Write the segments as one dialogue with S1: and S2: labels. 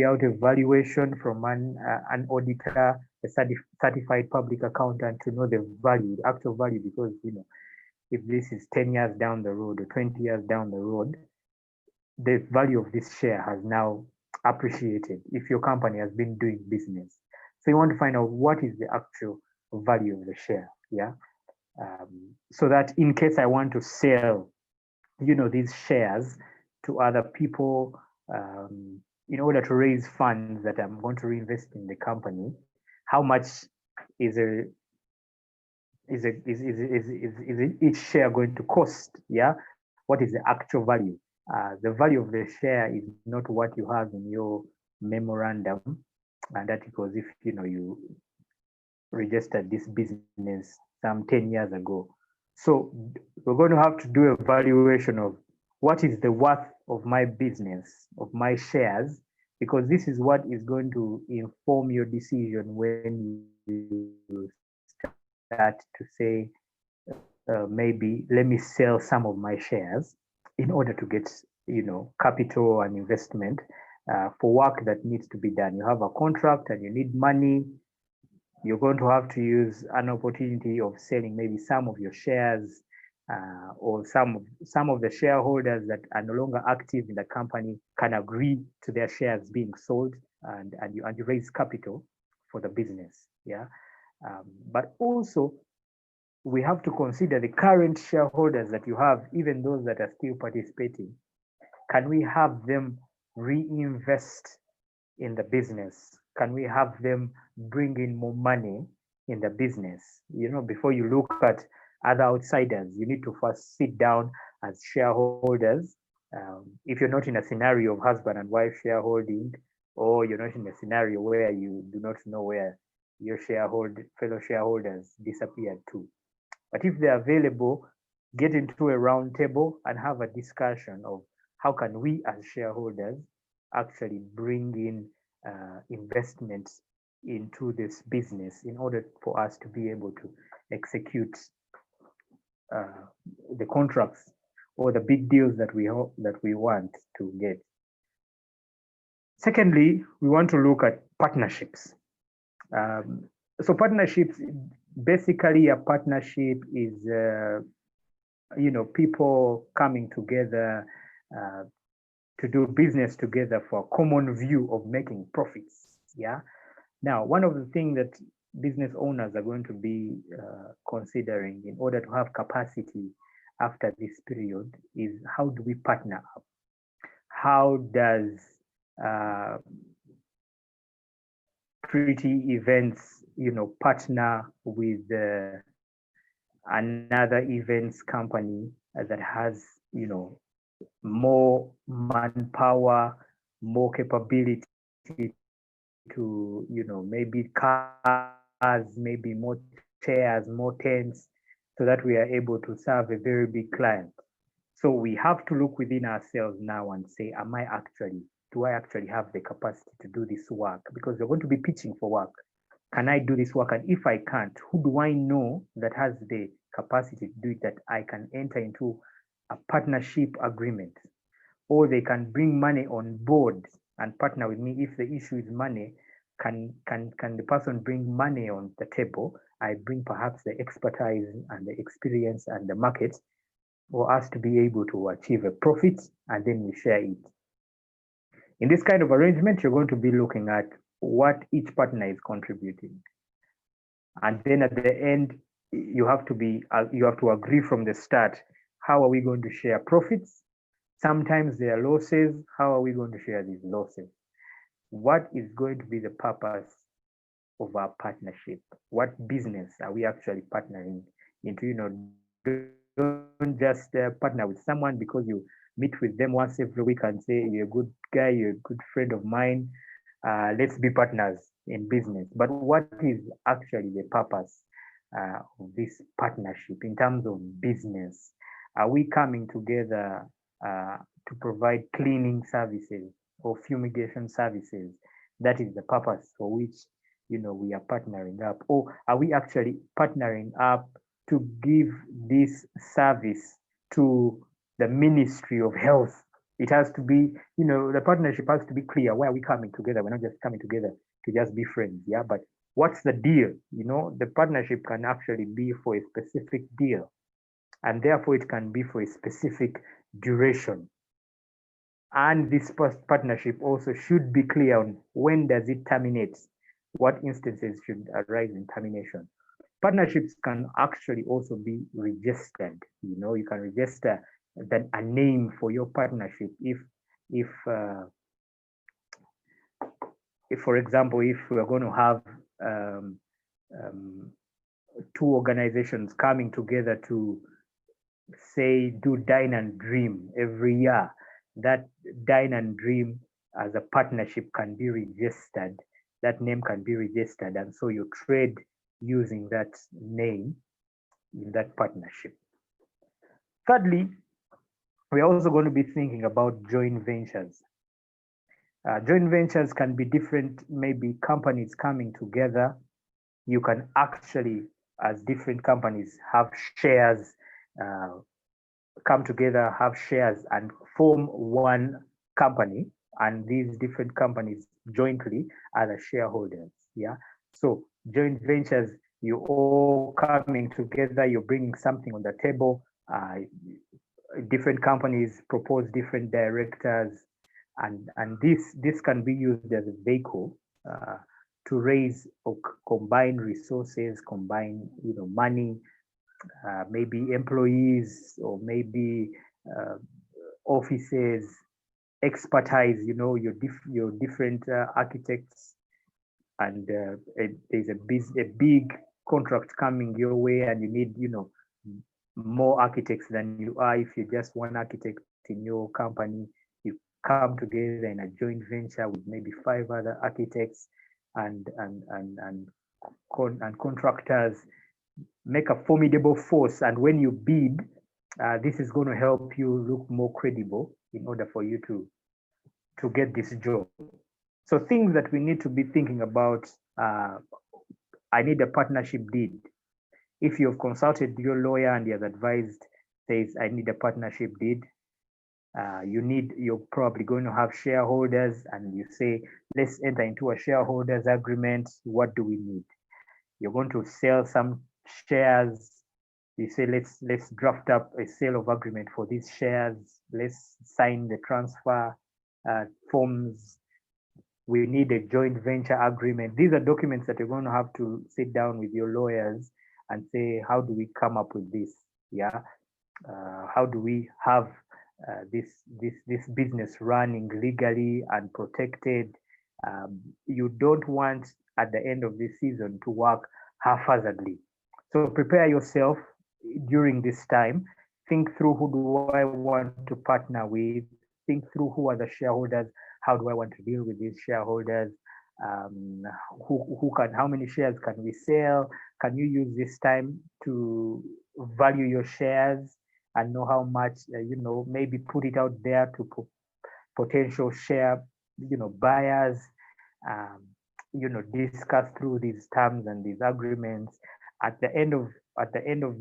S1: out a valuation from an auditor, a certified public accountant, to know the value, the actual value, because if this is 10 years down the road or 20 years down the road, the value of this share has now appreciated if your company has been doing business. So you want to find out what is the actual value of the share, yeah, so that in case I want to sell, these shares to other people, in order to raise funds that I'm going to reinvest in the company, how much is a is each share going to cost? Yeah, what is the actual value? The value of the share is not what you have in your memorandum and articles if you registered this business some 10 years ago. So we're going to have to do a valuation of what is the worth of my business, of my shares, because this is what is going to inform your decision when you start to say, maybe let me sell some of my shares in order to get, capital and investment for work that needs to be done. You have a contract and you need money. You're going to have to use an opportunity of selling maybe some of your shares, or some of the shareholders that are no longer active in the company can agree to their shares being sold, and you raise capital for the business. Yeah, but also we have to consider the current shareholders that you have, even those that are still participating. Can we have them reinvest in the business? Can we have them bring in more money in the business? Before you look at other outsiders, you need to first sit down as shareholders. If you're not in a scenario of husband and wife shareholding, or you're not in a scenario where you do not know where your fellow shareholders disappeared to. But if they're available, get into a round table and have a discussion of how can we as shareholders actually bring in investments into this business in order for us to be able to execute the contracts or the big deals that we want to get. Secondly, we want to look at partnerships. So partnerships, basically a partnership is people coming together to do business together for a common view of making profits. Yeah. Now, one of the things that business owners are going to be considering in order to have capacity after this period is, how do we partner up? How does Pretty Events, partner with another events company that has, more manpower, more capability to, maybe cars, maybe more chairs, more tents, so that we are able to serve a very big client. So we have to look within ourselves now and say, do I actually have the capacity to do this work? Because we're going to be pitching for work. Can I do this work? And if I can't, who do I know that has the capacity to do it, that I can enter into a partnership agreement? Or they can bring money on board and partner with me. If the issue is money, can the person bring money on the table? I bring perhaps the expertise and the experience and the market for us to be able to achieve a profit, and then we share it. In this kind of arrangement, you're going to be looking at what each partner is contributing. And then at the end, you have to agree from the start, how are we going to share profits? Sometimes there are losses. How are we going to share these losses? What is going to be the purpose of our partnership? What business are we actually partnering into? Don't just partner with someone because you meet with them once every week and say, you're a good guy, you're a good friend of mine, let's be partners in business. But what is actually the purpose of this partnership in terms of business? Are we coming together to provide cleaning services or fumigation services? That is the purpose for which we are partnering up. Or are we actually partnering up to give this service to the Ministry of Health It has to be, the partnership has to be clear. Why are we coming together? We're not just coming together to just be friends, yeah? But what's the deal? The partnership can actually be for a specific deal, and therefore it can be for a specific duration. And this partnership also should be clear on when does it terminate, what instances should arise in termination. Partnerships can actually also be registered. You can register a name for your partnership if for example, if we're going to have two organizations coming together to say do Dine and Dream every year, that Dine and Dream as a partnership can be registered. That name can be registered, and so you trade using that name in that partnership. Thirdly, we're also going to be thinking about joint ventures. Joint ventures can be different, maybe companies coming together. You can actually, as different companies, have shares, come together, have shares, and form one company. And these different companies jointly are the shareholders. Yeah. So joint ventures, you all coming together, you're bringing something on the table. Different companies propose different directors, and this can be used as a vehicle to raise or combine resources, combine money, maybe employees, or maybe offices, expertise. Your different architects, and there's a big contract coming your way, and you need more architects than you are if you're just one architect in your company. You come together in a joint venture with maybe 5 other architects and contractors, make a formidable force. And when you bid, this is going to help you look more credible in order for you to get this job. So things that we need to be thinking about: I need a partnership deed. If you've consulted your lawyer and he has advised, says, I need a partnership deed, you're probably going to have shareholders, and you say, let's enter into a shareholders agreement. What do we need? You're going to sell some shares. You say, let's draft up a sale of agreement for these shares. Let's sign the transfer forms. We need a joint venture agreement. These are documents that you're going to have to sit down with your lawyers and say, how do we come up with this? Yeah, how do we have this business running legally and protected? You don't want at the end of this season to work haphazardly. So prepare yourself during this time. Think through, who do I want to partner with? Think through, who are the shareholders? How do I want to deal with these shareholders? How many shares can we sell? Can you use this time to value your shares and know how much, maybe put it out there to potential share, buyers, discuss through these terms and these agreements. At the end of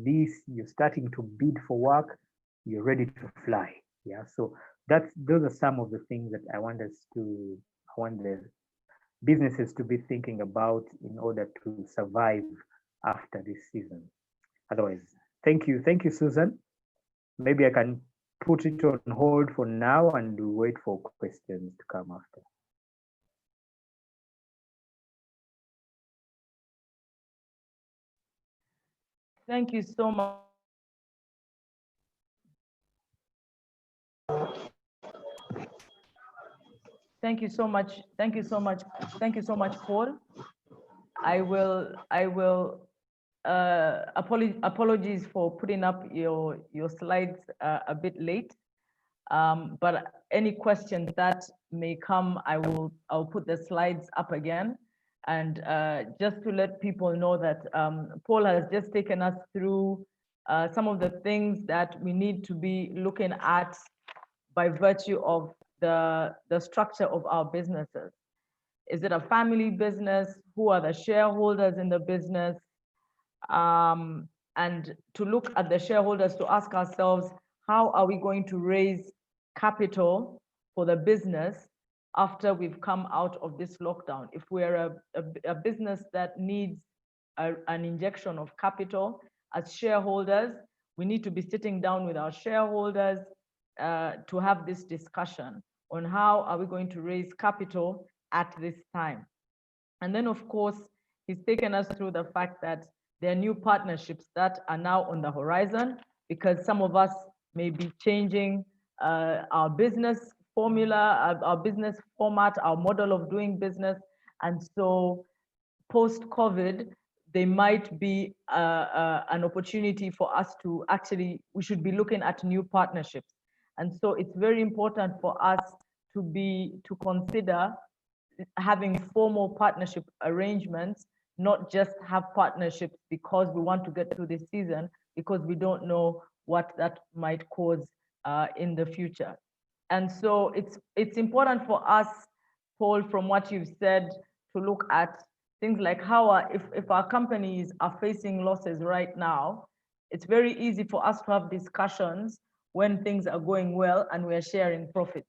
S1: this, you're starting to bid for work, you're ready to fly. Yeah. So those are some of the things that I want the businesses to be thinking about in order to survive after this season. Otherwise, thank you, Susan. Maybe I can put it on hold for now and wait for questions to come after.
S2: Thank you so much. Thank you so much. Thank you so much. Thank you so much, Paul. I will apologies for putting up your slides a bit late. But any questions that may come, I'll put the slides up again. And just to let people know that Paul has just taken us through some of the things that we need to be looking at by virtue of the structure of our businesses. Is it a family business? Who are the shareholders in the business? And to look at the shareholders, to ask ourselves, how are we going to raise capital for the business after we've come out of this lockdown. If we're a business that needs an injection of capital as shareholders, we need to be sitting down with our shareholders to have this discussion on how are we going to raise capital at this time. And then, of course, he's taken us through the fact that there are new partnerships that are now on the horizon, because some of us may be changing our business formula, our business format, our model of doing business. And so post-COVID, there might be an opportunity for us to actually, we should be looking at new partnerships. And so it's very important for us to consider having formal partnership arrangements, not just have partnerships because we want to get through this season, because we don't know what that might cause in the future. And so it's important for us, Paul, from what you've said, to look at things like how if our companies are facing losses right now, it's very easy for us to have discussions when things are going well and we're sharing profits.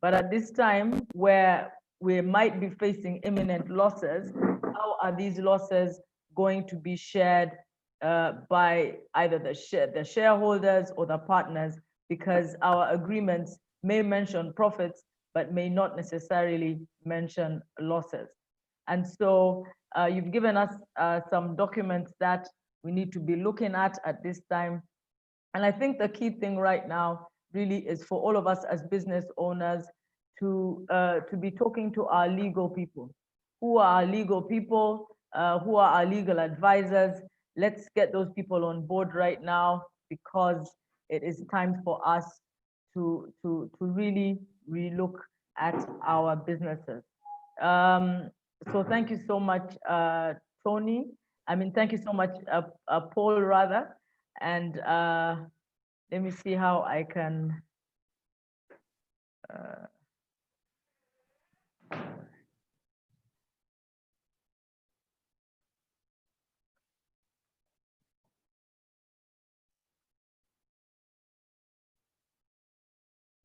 S2: But at this time where we might be facing imminent losses, how are these losses going to be shared by either the shareholders or the partners? Because our agreements may mention profits, but may not necessarily mention losses. And so you've given us some documents that we need to be looking at this time. And I think the key thing right now really is for all of us as business owners to be talking to our legal people. Who are our legal people? Who are our legal advisors? Let's get those people on board right now, because it is time for us to really relook at our businesses. So thank you so much, Tony. I mean, thank you so much, Paul, rather. And let me see how I can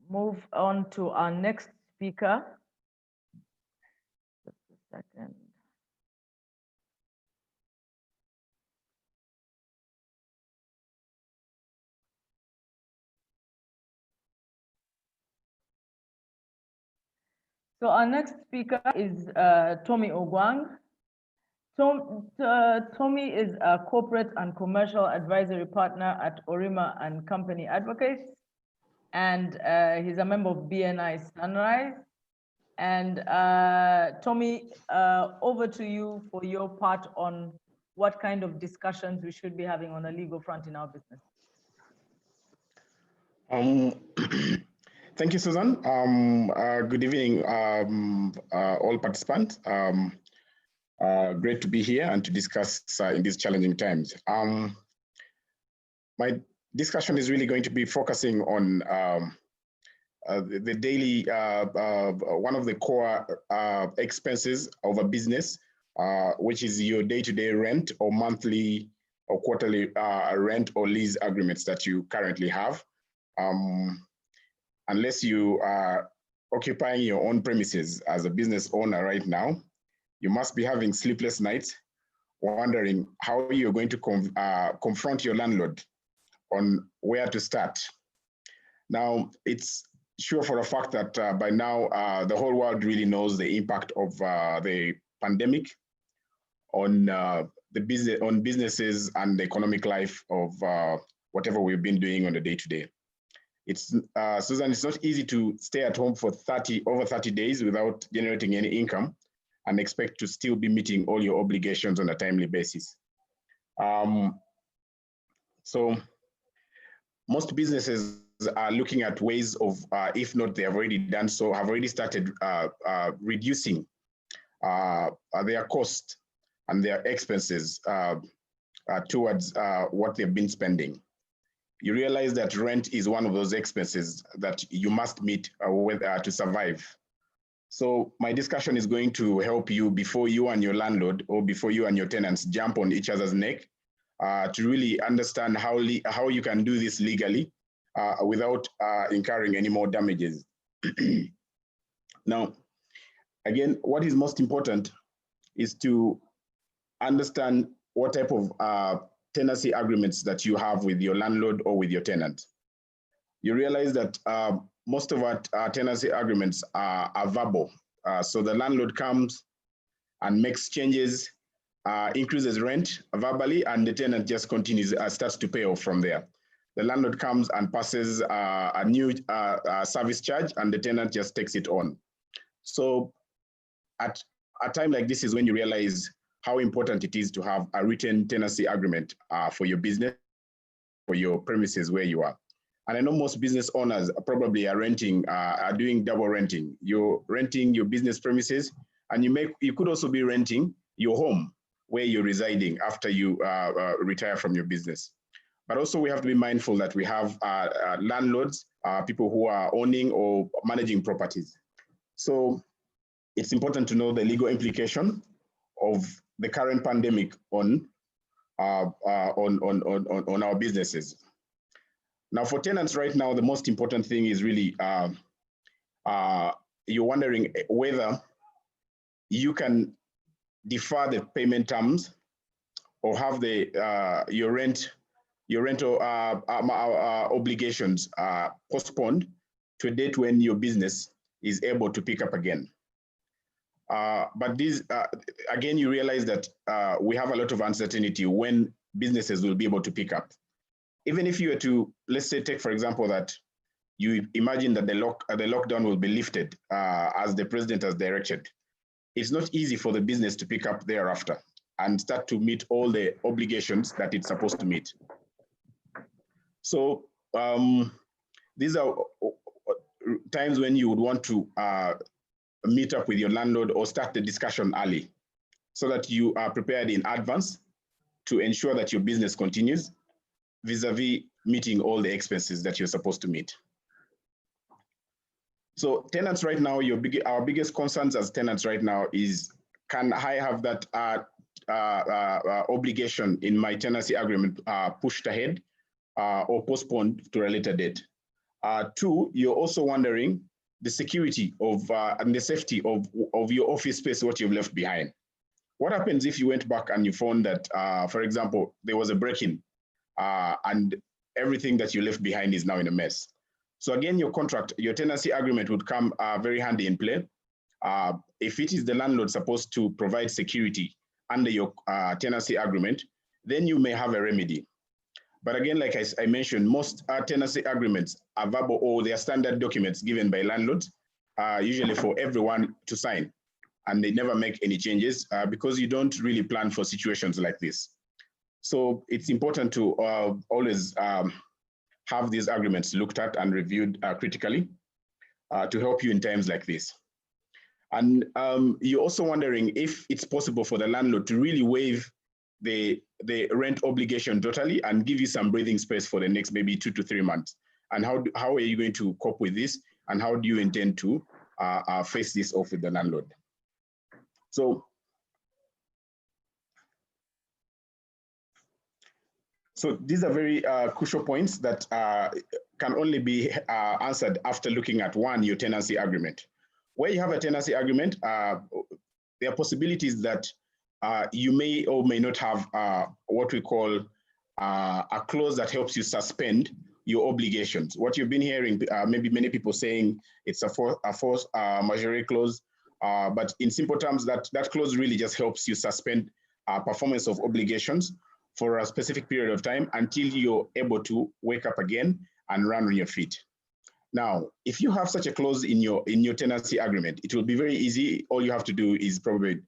S2: move on to our next speaker. Just a second. So our next speaker is Tommy Ogwang. Tommy is a corporate and commercial advisory partner at Orima and Company Advocates, and he's a member of BNI Sunrise. And Tommy, over to you for your part on what kind of discussions we should be having on the legal front in our business.
S3: Thank you, Susan. Good evening, all participants. Great to be here and to discuss in these challenging times. My discussion is really going to be focusing on the daily, one of the core expenses of a business, which is your day-to-day rent or monthly or quarterly rent or lease agreements that you currently have. Unless you are occupying your own premises as a business owner right now, you must be having sleepless nights, wondering how you're going to confront your landlord on where to start. Now, it's sure for a fact that by now, the whole world really knows the impact of the pandemic on businesses and the economic life of whatever we've been doing on the day-to-day. It's Susan, it's not easy to stay at home for over 30 days without generating any income and expect to still be meeting all your obligations on a timely basis. So most businesses are looking at ways of, if not they have already done so, have already started reducing their cost and their expenses towards what they've been spending. You realize that rent is one of those expenses that you must meet to survive. So my discussion is going to help you before you and your landlord or before you and your tenants jump on each other's neck to really understand how you can do this legally without incurring any more damages. Now, again, what is most important is to understand what type of tenancy agreements that you have with your landlord or with your tenant. You realize that most of our tenancy agreements are verbal. So the landlord comes and makes changes, increases rent verbally, and the tenant just continues, starts to pay off from there. The landlord comes and passes a new service charge, and the tenant just takes it on. So at a time like this is when you realize how important it is to have a written tenancy agreement for your business, for your premises where you are. And I know most business owners probably are renting, are doing double renting. You're renting your business premises, and you could also be renting your home where you're residing after you retire from your business. But also we have to be mindful that we have landlords, people who are owning or managing properties. So it's important to know the legal implication of the current pandemic on our businesses. Now, for tenants right now, the most important thing is really you're wondering whether you can defer the payment terms or have your rental obligations postponed to a date when your business is able to pick up again. But these, again, you realize that we have a lot of uncertainty when businesses will be able to pick up. Even if you were to, let's say, take for example that you imagine that the lockdown will be lifted as the president has directed, it's not easy for the business to pick up thereafter and start to meet all the obligations that it's supposed to meet. So these are times when you would want to meet up with your landlord or start the discussion early so that you are prepared in advance to ensure that your business continues vis-a-vis meeting all the expenses that you're supposed to meet. So tenants right now, our biggest concerns as tenants right now is, can I have that obligation in my tenancy agreement pushed ahead or postponed to a later date? Two, you're also wondering the security of and the safety of your office space, what you've left behind. What happens if you went back and you found that, for example, there was a break-in and everything that you left behind is now in a mess? So again, your contract, your tenancy agreement would come very handy in play. If it is the landlord supposed to provide security under your tenancy agreement, then you may have a remedy. But again, like I mentioned, most tenancy agreements are verbal or they are standard documents given by landlords, usually for everyone to sign. And they never make any changes because you don't really plan for situations like this. So it's important to always have these agreements looked at and reviewed critically to help you in times like this. And you're also wondering if it's possible for the landlord to really waive the rent obligation totally and give you some breathing space for the next maybe 2 to 3 months. And how are you going to cope with this? And how do you intend to face this off with the landlord? So these are very crucial points that can only be answered after looking at your tenancy agreement. Where you have a tenancy agreement, there are possibilities that you may or may not have what we call a clause that helps you suspend your obligations. What you've been hearing, maybe many people saying it's a force majeure clause, but in simple terms, that clause really just helps you suspend performance of obligations for a specific period of time until you're able to wake up again and run on your feet. Now, if you have such a clause in your tenancy agreement, it will be very easy. All you have to do is probably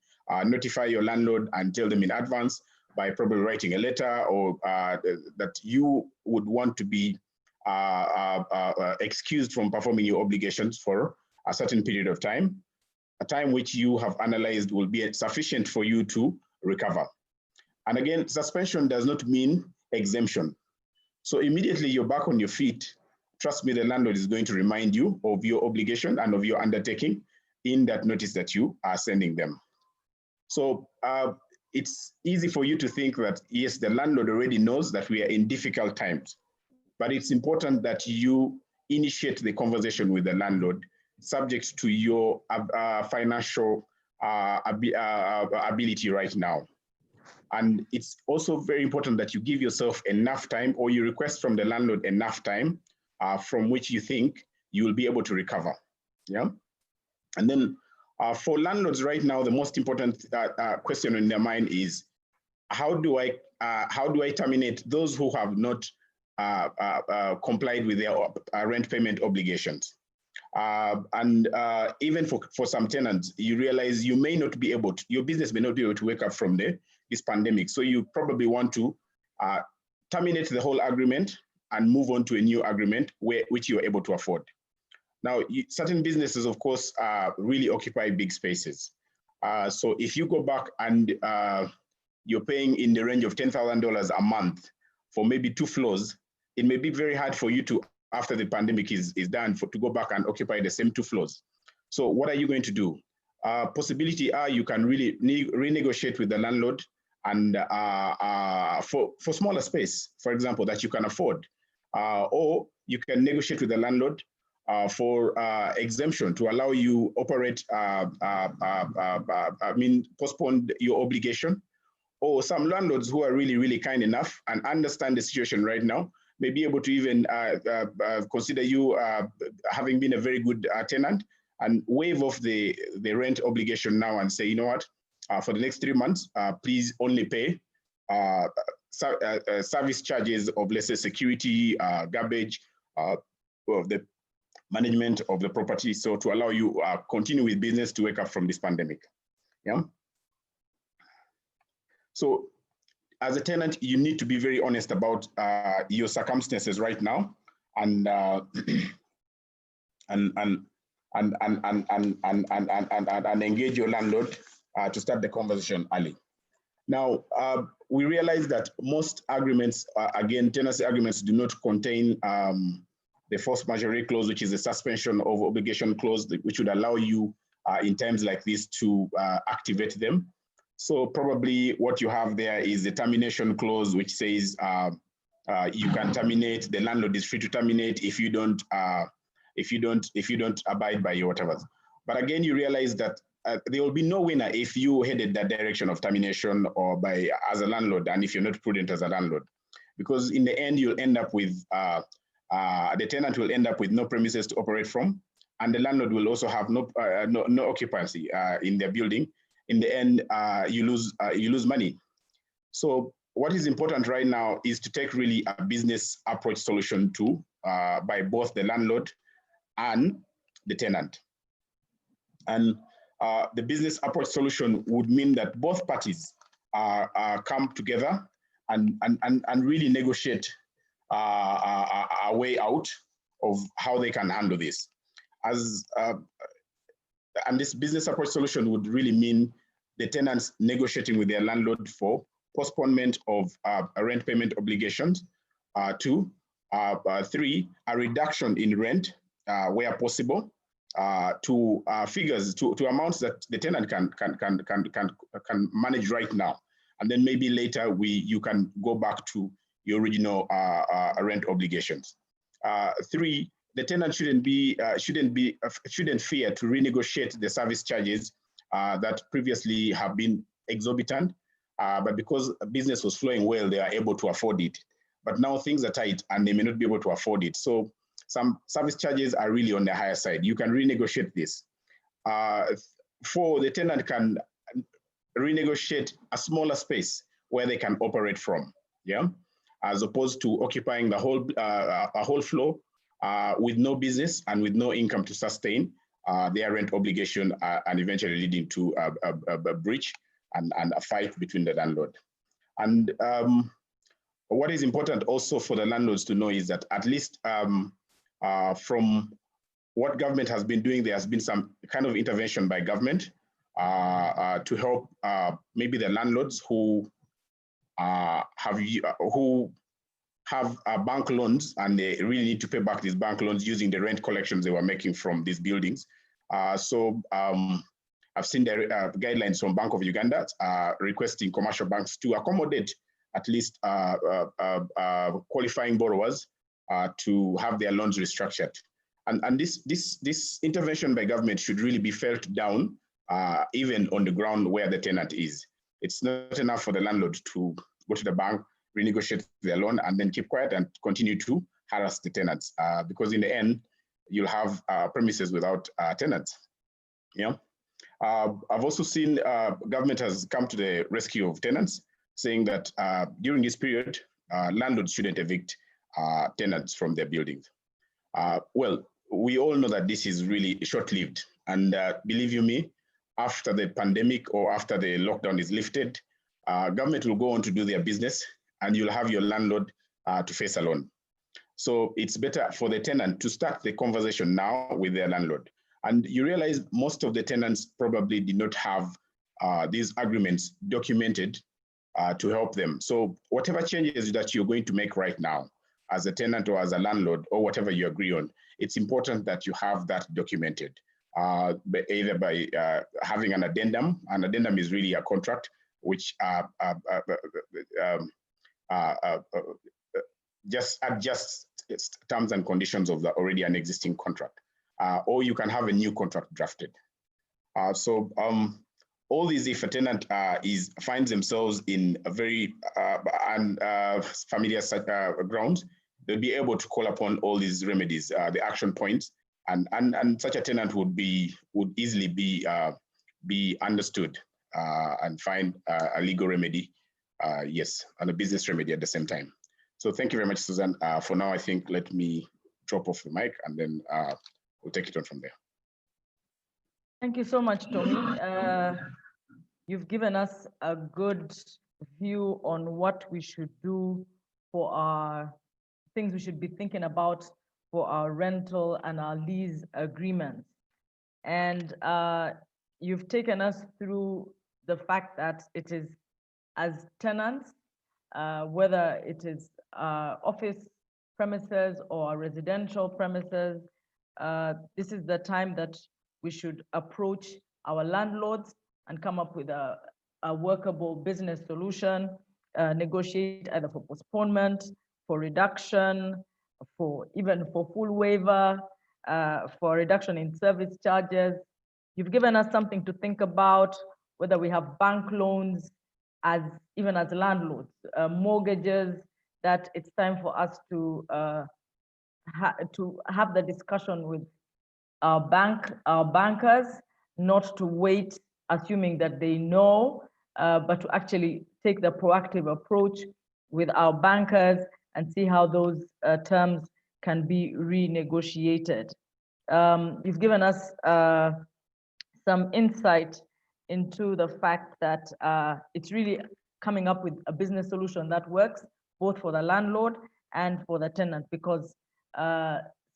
S3: notify your landlord and tell them in advance by probably writing a letter or that you would want to be excused from performing your obligations for a certain period of time, a time which you have analyzed will be sufficient for you to recover. And again, suspension does not mean exemption. So immediately you're back on your feet, trust me, the landlord is going to remind you of your obligation and of your undertaking in that notice that you are sending them. So it's easy for you to think that, yes, the landlord already knows that we are in difficult times. but it's important that you initiate the conversation with the landlord, subject to your financial ability right now. And it's also very important that you give yourself enough time, or you request from the landlord enough time from which you think you will be able to recover. Yeah. And then for landlords right now, the most important question in their mind is, how do I terminate those who have not complied with their rent payment obligations? And even for some tenants, you realize you may not be able to, your business may not be able to wake up from this pandemic. So you probably want to terminate the whole agreement and move on to a new agreement which you are able to afford. Now, certain businesses, of course, really occupy big spaces. So if you go back and you're paying in the range of $10,000 a month for maybe 2 floors, it may be very hard for you to, after the pandemic is done, to go back and occupy the same 2 floors. So what are you going to do? Possibility are you can really renegotiate with the landlord and for smaller space, for example, that you can afford. Or you can negotiate with the landlord for exemption to allow you operate, postpone your obligation. Or some landlords who are really, really kind enough and understand the situation right now may be able to even consider you having been a very good tenant and waive off the rent obligation now and say, you know what, for the next 3 months, please only pay service charges of, let's say, security, garbage, of the management of the property, so to allow you continue with business to wake up from this pandemic. Yeah. So as a tenant, you need to be very honest about your circumstances right now, and engage your landlord to start the conversation early. Now, we realize that most agreements, again, tenancy agreements do not contain the force majeure clause, which is a suspension of obligation clause, which would allow you in times like this to activate them. So probably what you have there is the termination clause, which says you can terminate. The landlord is free to terminate if you don't abide by your whatever. But again, you realize that there will be no winner if you headed that direction of termination or as a landlord, and if you're not prudent as a landlord, because in the end you'll end up with the tenant will end up with no premises to operate from, and the landlord will also have no occupancy in their building. In the end, you lose money. So what is important right now is to take really a business approach solution by both the landlord and the tenant. And the business approach solution would mean that both parties come together and really negotiate a way out of how they can handle this. And this business approach solution would really mean the tenants negotiating with their landlord for postponement of rent payment obligations. 2, 3, a reduction in rent where possible to figures, to amounts that the tenant can manage right now, and then maybe later you can go back to your original rent obligations. 3, the tenant shouldn't fear to renegotiate the service charges that previously have been exorbitant, but because business was flowing well, they are able to afford it. But now things are tight and they may not be able to afford it. So some service charges are really on the higher side. You can renegotiate this. 4, the tenant can renegotiate a smaller space where they can operate from, yeah, as opposed to occupying the whole a whole floor with no business and with no income to sustain their rent obligation, and eventually leading to a breach and a fight between the landlord. And what is important also for the landlords to know is that at least from what government has been doing, there has been some kind of intervention by government to help maybe the landlords who have bank loans and they really need to pay back these bank loans using the rent collections they were making from these buildings. So I've seen the guidelines from Bank of Uganda requesting commercial banks to accommodate at least qualifying borrowers to have their loans restructured. And this intervention by government should really be felt down, even on the ground where the tenant is. It's not enough for the landlord to go to the bank, renegotiate their loan, and then keep quiet and continue to harass the tenants, because in the end, you'll have premises without tenants. Yeah. I've also seen government has come to the rescue of tenants, saying that during this period, landlords shouldn't evict tenants from their buildings. Well, we all know that this is really short-lived, and believe you me, after the pandemic or after the lockdown is lifted, government will go on to do their business, and you'll have your landlord to face alone. So it's better for the tenant to start the conversation now with their landlord. And you realize most of the tenants probably did not have these agreements documented to help them. So whatever changes that you're going to make right now as a tenant or as a landlord or whatever you agree on, it's important that you have that documented, either by having an addendum. An addendum is really a contract which just adjusts terms and conditions of the already an existing contract. Or you can have a new contract drafted. All these, if a tenant finds themselves in a very unfamiliar grounds, they'll be able to call upon all these remedies, the action points, and such a tenant would easily be understood and find a legal remedy, yes, and a business remedy at the same time. So thank you very much, Susan. For now, I think let me drop off the mic, and then we'll take it on from there.
S2: Thank you so much, Tommy. You've given us a good view on what we should do for our things we should be thinking about for our rental and our lease agreements. And you've taken us through the fact that it is as tenants, whether it is office premises or residential premises, this is the time that we should approach our landlords and come up with a workable business solution, negotiate either for postponement, for reduction, even for full waiver, for reduction in service charges. You've given us something to think about, whether we have bank loans even as landlords, mortgages, that it's time for us to have the discussion with our bankers, not to wait assuming that they know, but to actually take the proactive approach with our bankers and see how those terms can be renegotiated. You've given us some insight into the fact that it's really coming up with a business solution that works both for the landlord and for the tenant, because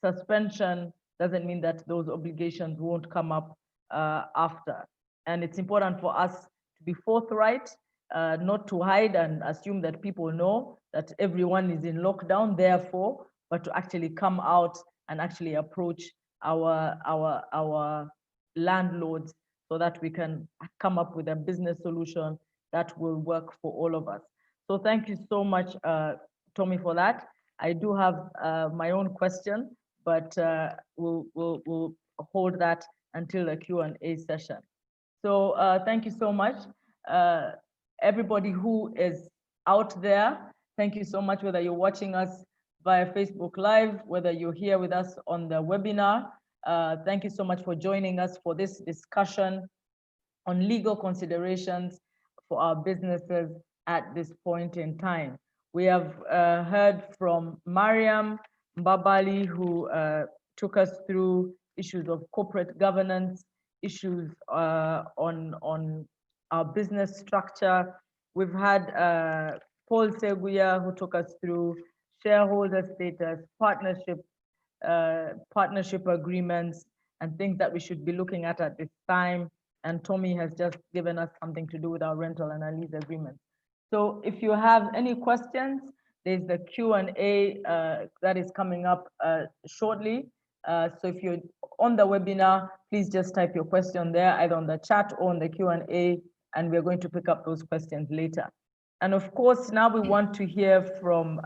S2: suspension doesn't mean that those obligations won't come up after. And it's important for us to be forthright, not to hide and assume that people know that everyone is in lockdown, therefore, but to actually come out and actually approach our landlords so that we can come up with a business solution that will work for all of us. So thank you so much, Tommy, for that. I do have my own question, but we'll hold that until the Q&A session. So thank you so much. Everybody who is out there, thank you so much, whether you're watching us via Facebook Live, whether you're here with us on the webinar. Thank you so much for joining us for this discussion on legal considerations for our businesses at this point in time. We have heard from Mariam Mbabali, who took us through issues of corporate governance, issues on our business structure. We've had Paul Seguya, who took us through shareholder status, partnership agreements, and things that we should be looking at this time. And Tommy has just given us something to do with our rental and our lease agreements. So if you have any questions, there's the Q&A that is coming up shortly. So if you're on the webinar, please just type your question there, either on the chat or on the Q&A, and we're going to pick up those questions later. And of course, now we want to hear from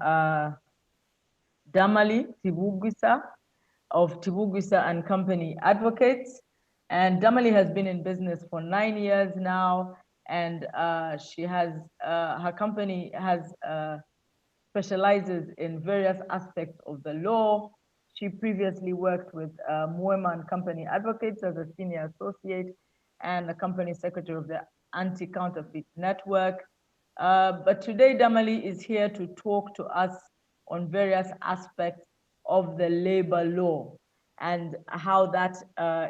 S2: Damali Tibugwisa of Tibugwisa and Company Advocates. And Damali has been in business for 9 years now, and she has her company has specializes in various aspects of the law. She previously worked with Mwema and Company Advocates as a senior associate and the company secretary of the Anti-Counterfeit Network. But today, Damali is here to talk to us on various aspects of the labor law and how that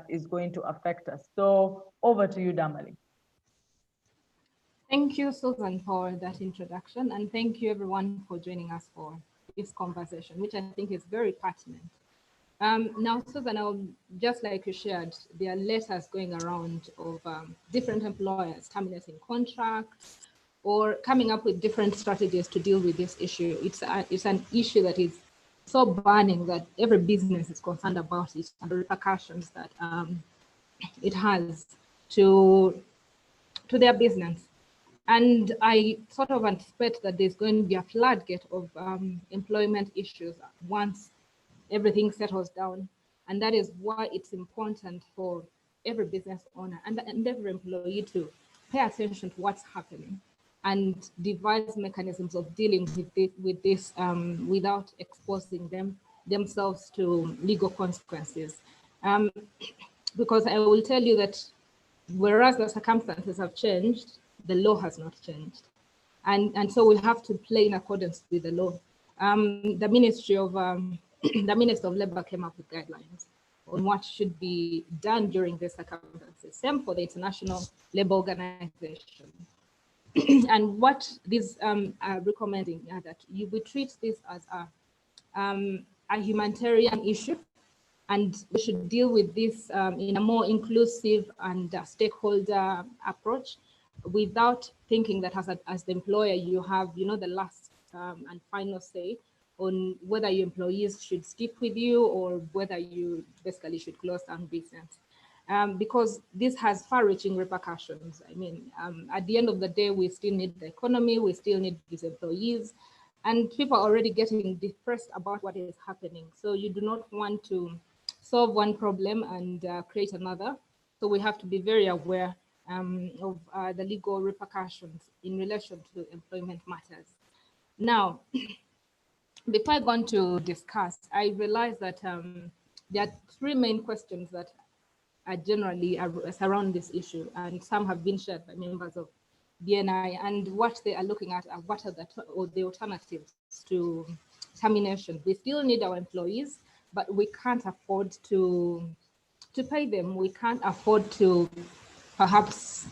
S2: is going to affect us. So over to you, Damali.
S4: Thank you, Susan, for that introduction, and thank you everyone for joining us for this conversation, which I think is very pertinent. Now, Susan, just like you shared, there are letters going around of different employers terminating contracts or coming up with different strategies to deal with this issue. It's an issue that is so burning that every business is concerned about it and the repercussions that it has to their business. And I sort of anticipate that there's going to be a floodgate of employment issues once everything settles down. And that is why it's important for every business owner and every employee to pay attention to what's happening and devise mechanisms of dealing with this without exposing themselves to legal consequences. Because I will tell you that whereas the circumstances have changed, the law has not changed. And so we have to play in accordance with the law. The Ministry of the Minister of Labour came up with guidelines on what should be done during these circumstances. Same for the International Labour Organization. And what these are recommending are that we treat this as a humanitarian issue, and we should deal with this in a more inclusive and stakeholder approach, without thinking that as the employer you have, the last and final say on whether your employees should stick with you or whether you basically should close down business. Because this has far-reaching repercussions. I mean, at the end of the day, we still need the economy, we still need these employees, and people are already getting depressed about what is happening. So you do not want to solve one problem and create another. So we have to be very aware of the legal repercussions in relation to employment matters. Now, before I go on to discuss, I realized that there are three main questions that are generally surround this issue, and some have been shared by members of BNI, and what they are looking at are what are the alternatives to termination. We still need our employees, but we can't afford to pay them. We can't afford to perhaps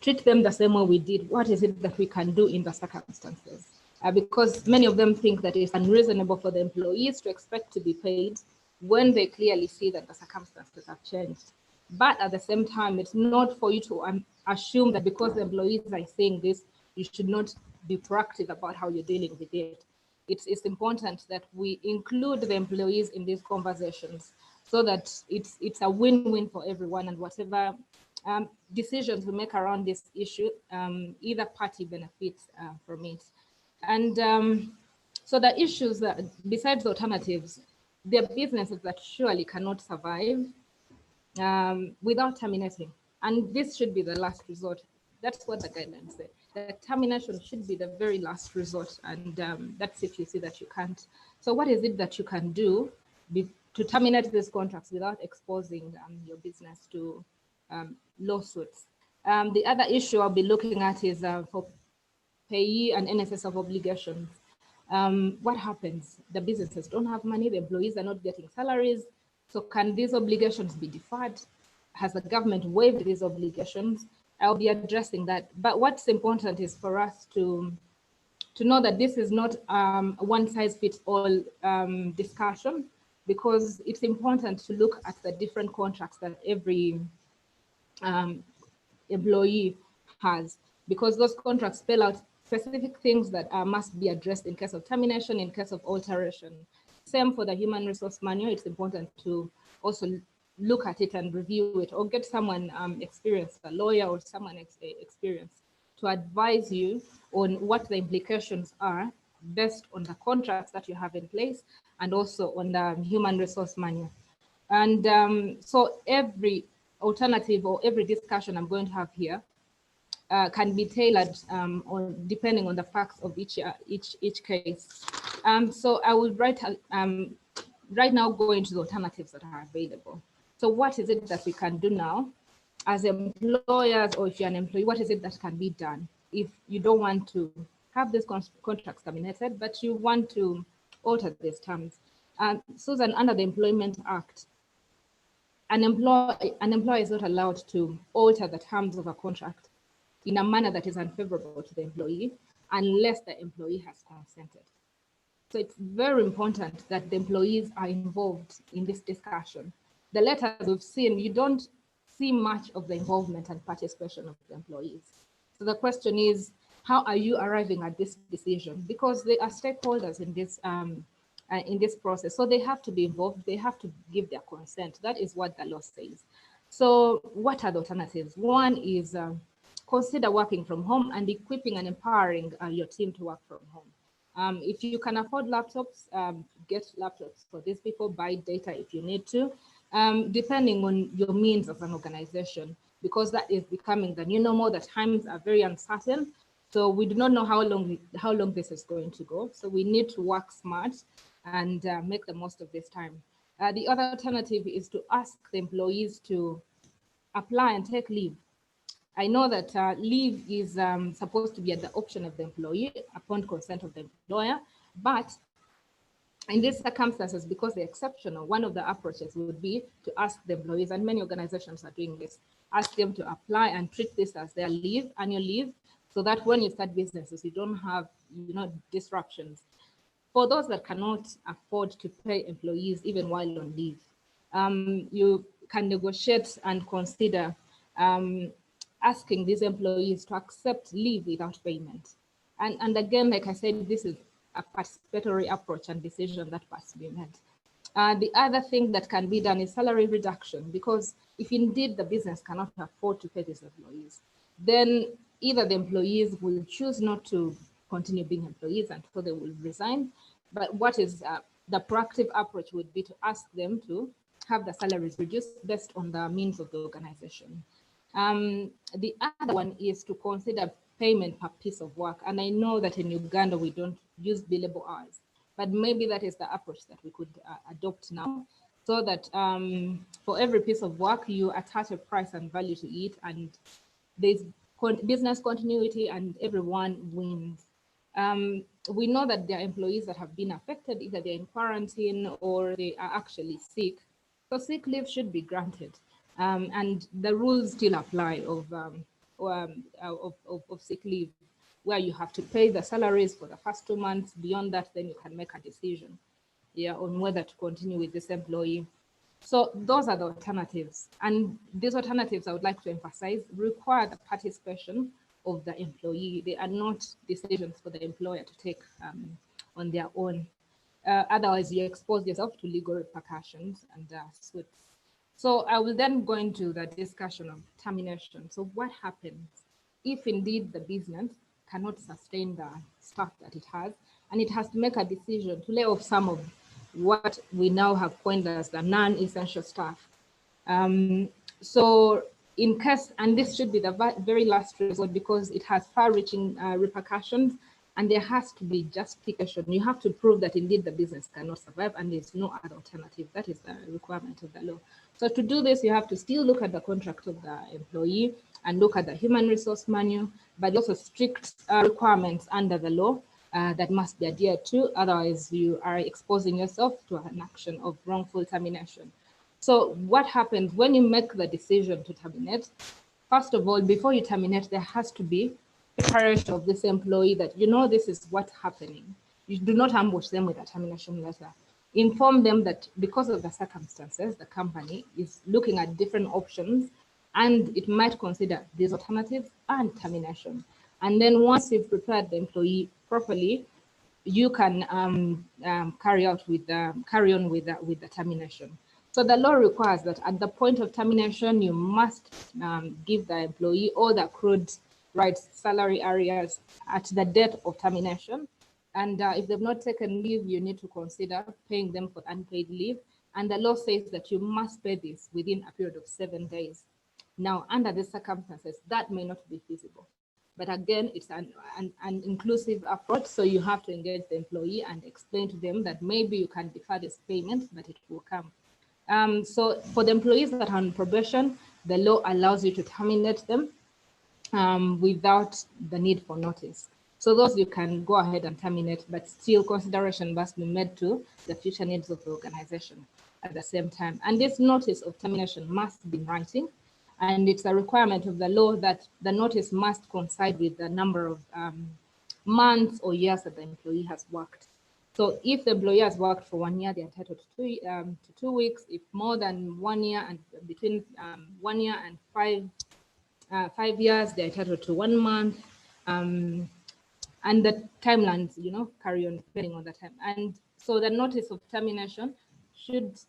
S4: treat them the same way we did. What is it that we can do in the circumstances? Because many of them think that it's unreasonable for the employees to expect to be paid when they clearly see that the circumstances have changed. But at the same time, it's not for you to assume that because the employees are saying this, you should not be proactive about how you're dealing with it. It's important that we include the employees in these conversations so that it's a win-win for everyone, and whatever decisions we make around this issue, either party benefits from it. And so the issues that, besides the alternatives, there are businesses that surely cannot survive without terminating. And this should be the last resort. That's what the guidelines say. The termination should be the very last resort. And that's if you see that you can't. So what is it that you can do to terminate these contracts without exposing your business to lawsuits? The other issue I'll be looking at is for payee and NSS of obligations. What happens? The businesses don't have money, the employees are not getting salaries. So can these obligations be deferred? Has the government waived these obligations? I'll be addressing that. But what's important is for us to know that this is not a one-size-fits-all discussion, because it's important to look at the different contracts that every employee has, because those contracts spell out specific things that must be addressed in case of termination, in case of alteration. Same for the human resource manual. It's important to also look at it and review it, or get someone experienced, a lawyer or someone experienced, to advise you on what the implications are based on the contracts that you have in place and also on the human resource manual. And so every alternative or every discussion I'm going to have here can be tailored depending on the facts of each case. So I will right now go into the alternatives that are available. So what is it that we can do now as employers, or if you're an employee, what is it that can be done if you don't want to have these contracts terminated, but you want to alter these terms? Susan, under the Employment Act, an employer is not allowed to alter the terms of a contract in a manner that is unfavorable to the employee unless the employee has consented. So it's very important that the employees are involved in this discussion. The letters we've seen, you don't see much of the involvement and participation of the employees. So the question is, how are you arriving at this decision? Because they are stakeholders in this process. So they have to be involved, they have to give their consent. That is what the law says. So what are the alternatives? One is consider working from home and equipping and empowering your team to work from home. If you can afford laptops, get laptops for these people, buy data if you need to, depending on your means as an organization, because that is becoming the new normal. The times are very uncertain. So we do not know how long this is going to go. So we need to work smart and make the most of this time. The other alternative is to ask the employees to apply and take leave. I know that leave is supposed to be at the option of the employee upon consent of the employer, but in these circumstances, because they're exceptional, one of the approaches would be to ask the employees, and many organizations are doing this, ask them to apply and treat this as their leave, annual leave, so that when you start businesses, you don't have disruptions. For those that cannot afford to pay employees even while on leave, you can negotiate and consider asking these employees to accept leave without payment. And again, like I said, this is a participatory approach and decision that must be made. The other thing that can be done is salary reduction, because if indeed the business cannot afford to pay these employees, then either the employees will choose not to continue being employees and so they will resign. But what is the proactive approach would be to ask them to have the salaries reduced based on the means of the organization. The other one is to consider payment per piece of work. And I know that in Uganda, we don't use billable hours, but maybe that is the approach that we could adopt now, so that for every piece of work, you attach a price and value to it, and there's business continuity and everyone wins. We know that there are employees that have been affected, either they're in quarantine or they are actually sick. So sick leave should be granted. And the rules still apply of sick leave, where you have to pay the salaries for the first 2 months. Beyond that, then you can make a decision on whether to continue with this employee. So those are the alternatives. And these alternatives, I would like to emphasize, require the participation of the employee. They are not decisions for the employer to take on their own. Otherwise, you expose yourself to legal repercussions and suits. So I will then go into the discussion of termination. So what happens if indeed the business cannot sustain the staff that it has, and it has to make a decision to lay off some of what we now have coined as the non-essential staff. So in case, and this should be the very last resort because it has far-reaching repercussions, and there has to be justification. You have to prove that indeed the business cannot survive and there's no other alternative. That is the requirement of the law. So to do this, you have to still look at the contract of the employee and look at the human resource manual, but also strict requirements under the law that must be adhered to. Otherwise, you are exposing yourself to an action of wrongful termination. So what happens when you make the decision to terminate? First of all, before you terminate, there has to be preparation of this employee that, this is what's happening. You do not ambush them with a termination letter. Inform them that because of the circumstances, the company is looking at different options and it might consider these alternatives and termination. And then once you've prepared the employee properly, you can carry on with the termination. So the law requires that at the point of termination, you must give the employee all the accrued rights, salary areas at the date of termination. And if they've not taken leave, you need to consider paying them for unpaid leave. And the law says that you must pay this within a period of 7 days. Now, under the circumstances, that may not be feasible. But again, it's an inclusive approach. So you have to engage the employee and explain to them that maybe you can defer this payment, but it will come. So for the employees that are on probation, the law allows you to terminate them without the need for notice. So those you can go ahead and terminate, but still consideration must be made to the future needs of the organization at the same time. And this notice of termination must be in writing. And it's a requirement of the law that the notice must coincide with the number of months or years that the employee has worked. So if the employee has worked for 1 year, they're entitled to 2 weeks. If more than 1 year and between 1 year and 5 years, they're entitled to 1 month. And the timelines, carry on depending on the time. And so the notice of termination should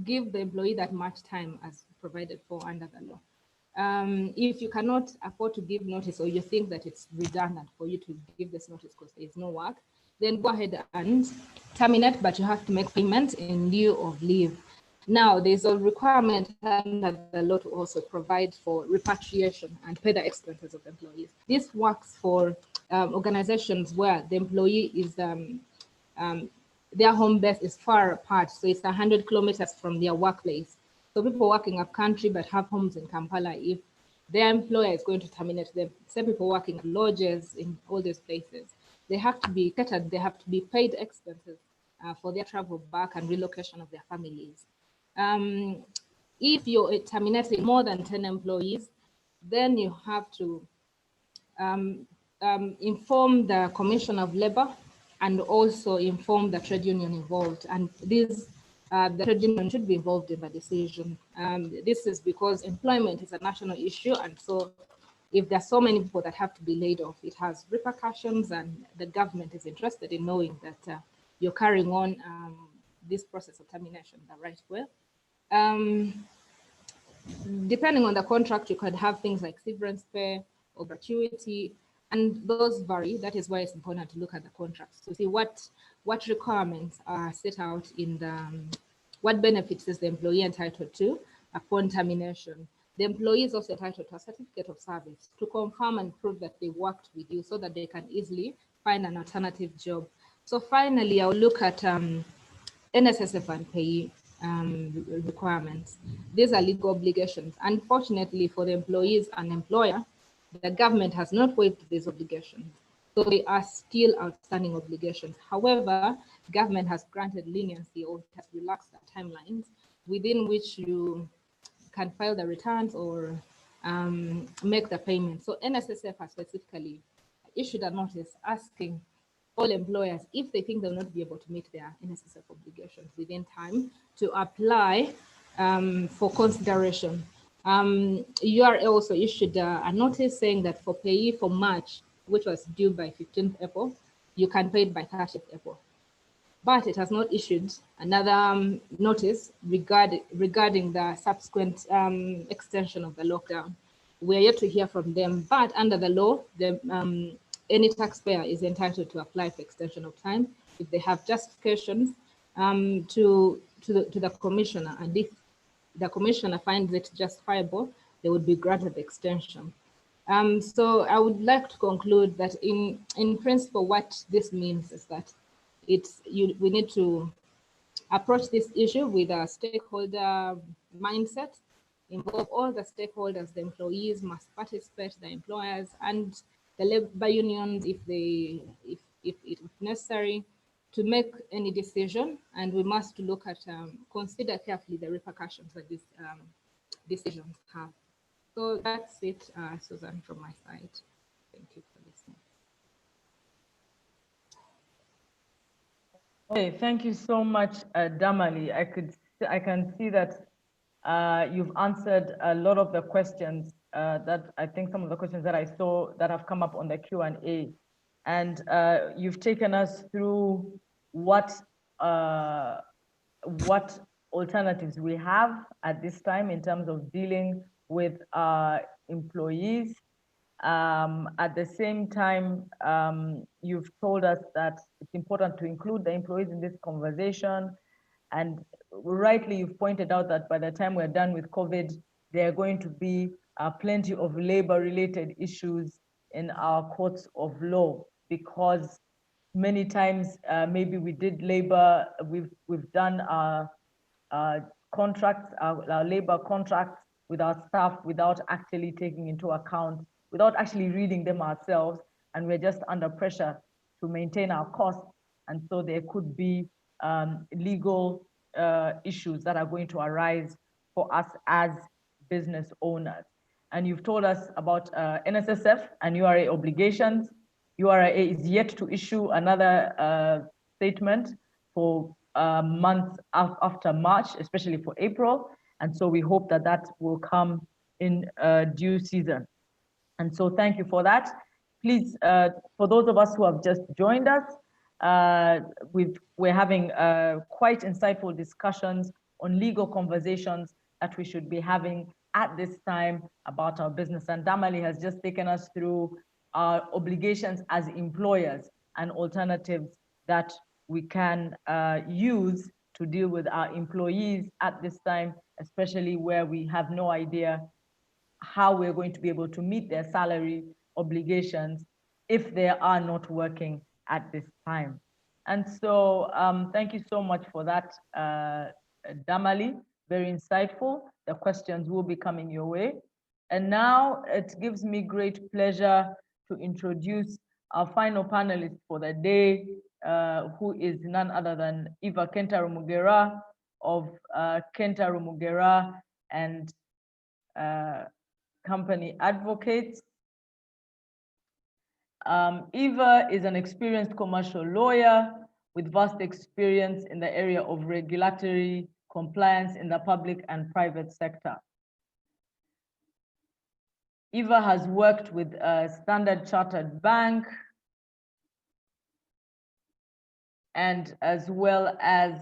S4: give the employee that much time as provided for under the law. If you cannot afford to give notice, or you think that it's redundant for you to give this notice because there is no work, then go ahead and terminate, but you have to make payment in lieu of leave. Now, there's a requirement under the law to also provide for repatriation and pay the expenses of employees. This works for organizations where the employee is their home base is far apart, so it's 100 kilometers from their workplace. So people working up country but have homes in Kampala, if their employer is going to terminate them, some people working at lodges in all these places, they have to be catered, they have to be paid expenses for their travel back and relocation of their families. If you're terminating more than 10 employees, then you have to inform the Commission of Labor and also inform the trade union involved. And this, the trade union should be involved in the decision. This is because employment is a national issue. And so if there's so many people that have to be laid off, it has repercussions, and the government is interested in knowing that you're carrying on this process of termination the right way. Depending on the contract, you could have things like severance pay or gratuity, and those vary. That is why it's important to look at the contracts to see what requirements are set out in the, what benefits is the employee entitled to upon termination. The employee is also entitled to a certificate of service to confirm and prove that they worked with you so that they can easily find an alternative job. So finally, I'll look at NSSF and payee requirements. These are legal obligations. Unfortunately for the employees and employer, the government has not waived these obligations. So they are still outstanding obligations. However, government has granted leniency or has relaxed the timelines within which you can file the returns or make the payment. So NSSF has specifically issued a notice asking all employers, if they think they'll not be able to meet their NSSF obligations within time, to apply for consideration. URA also issued a notice saying that for payee for March, which was due by 15th April, you can pay it by 30th April. But it has not issued another notice regarding the subsequent extension of the lockdown. We're yet to hear from them, but under the law, any taxpayer is entitled to apply for extension of time if they have justifications to the commissioner, and if the commissioner finds it justifiable, they would be granted the extension. So I would like to conclude that in principle, what this means is that we need to approach this issue with a stakeholder mindset, involve all the stakeholders. The employees must participate, the employers and the labor unions, if necessary, to make any decision. And we must look at, consider carefully the repercussions that these decisions have. So that's it, Susan, from my side. Thank you for listening.
S2: Okay, thank you so much, Damali. I can see that you've answered a lot of the questions that I think some of the questions that I saw that have come up on the Q&A, and you've taken us through what alternatives we have at this time in terms of dealing with employees At the same time, you've told us that it's important to include the employees in this conversation. And rightly, you've pointed out that by the time we're done with COVID, there are going to be plenty of labor-related issues in our courts of law, because many times maybe we did labor, we've done our contracts, our labor contracts with our staff without actually taking into account, without actually reading them ourselves, and we're just under pressure to maintain our costs. And so there could be legal issues that are going to arise for us as business owners. And you've told us about NSSF and URA obligations. URA is yet to issue another statement for months after March, especially for April. And so we hope that that will come in due season. And so thank you for that. Please, for those of us who have just joined us, we're having quite insightful discussions on legal conversations that we should be having at this time about our business. And Damali has just taken us through our obligations as employers and alternatives that we can use to deal with our employees at this time, especially where we have no idea how we're going to be able to meet their salary obligations if they are not working at this time. And so thank you so much for that, Damali, very insightful. The questions will be coming your way. And now it gives me great pleasure to introduce our final panelist for the day, who is none other than Eva Kentaro Mugera of Kentaro Mugera and Company Advocates. Eva is an experienced commercial lawyer with vast experience in the area of regulatory compliance in the public and private sector. Eva has worked with Standard Chartered Bank, and as well as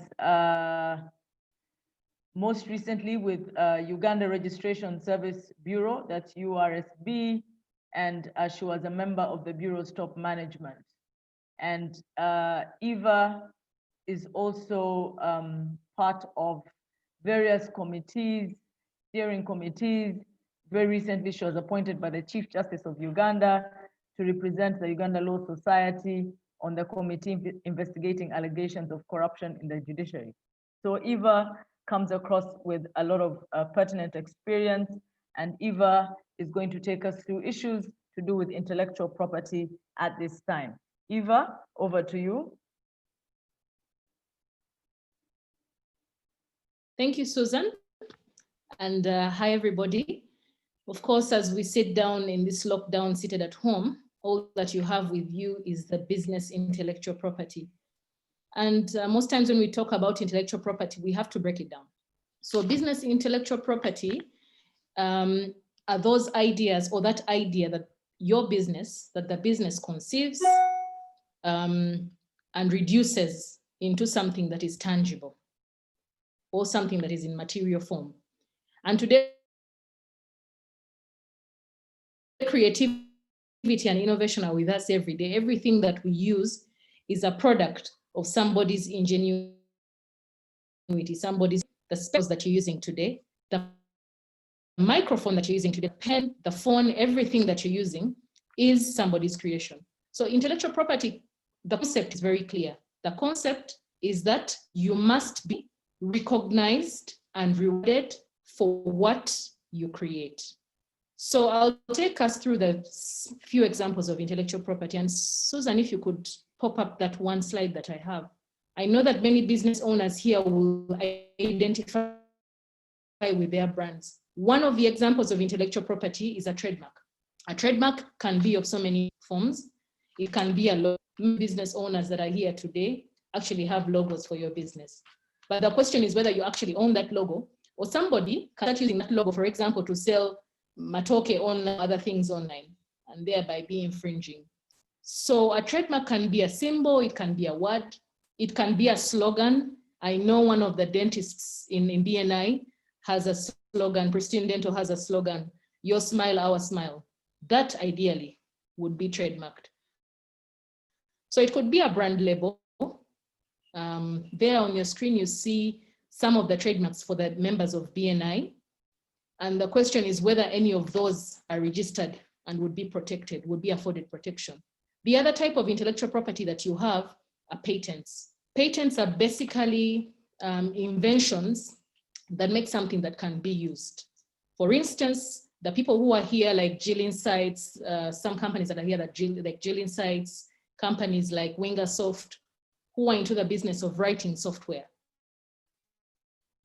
S2: most recently with Uganda Registration Service Bureau, that's URSB, and she was a member of the Bureau's top management. And Eva is also part of various committees, steering committees. Very recently, she was appointed by the Chief Justice of Uganda to represent the Uganda Law Society on the committee investigating allegations of corruption in the judiciary. So Eva comes across with a lot of pertinent experience, and Eva is going to take us through issues to do with intellectual property at this time. Eva, over to you.
S5: Thank you, Susan. And hi, everybody. Of course, as we sit down in this lockdown, seated at home, all that you have with you is the business intellectual property. And most times when we talk about intellectual property, we have to break it down. So business intellectual property are those ideas, or that idea that your business, that the business conceives and reduces into something that is tangible or something that is in material form. And today, creativity and innovation are with us every day. Everything that we use is a product of somebody's ingenuity, the spells that you're using today, the microphone that you're using today, the pen, the phone, everything that you're using is somebody's creation. So intellectual property, the concept is very clear. The concept is that you must be recognized and rewarded for what you create. So I'll take us through the few examples of intellectual property. And Susan, if you could pop up that one slide that I have. I know that many business owners here will identify with their brands. One of the examples of intellectual property is a trademark. A trademark can be of so many forms. It can be a logo. Business owners that are here today actually have logos for your business. But the question is whether you actually own that logo, or somebody can start using that logo, for example, to sell matoke on other things online, and thereby be infringing. So a trademark can be a symbol, it can be a word, it can be a slogan. I know one of the dentists in BNI has a slogan, Pristine Dental has a slogan, your smile, our smile. that ideally would be trademarked. So it could be a brand label. There on your screen, you see some of the trademarks for the members of BNI. And the question is whether any of those are registered and would be protected, would be afforded protection. The other type of intellectual property that you have are patents. Patents are basically inventions that make something that can be used. For instance, the people who are here, like Jill Insights, some companies that are here, like Jill Insights, companies like Wingersoft, who are into the business of writing software.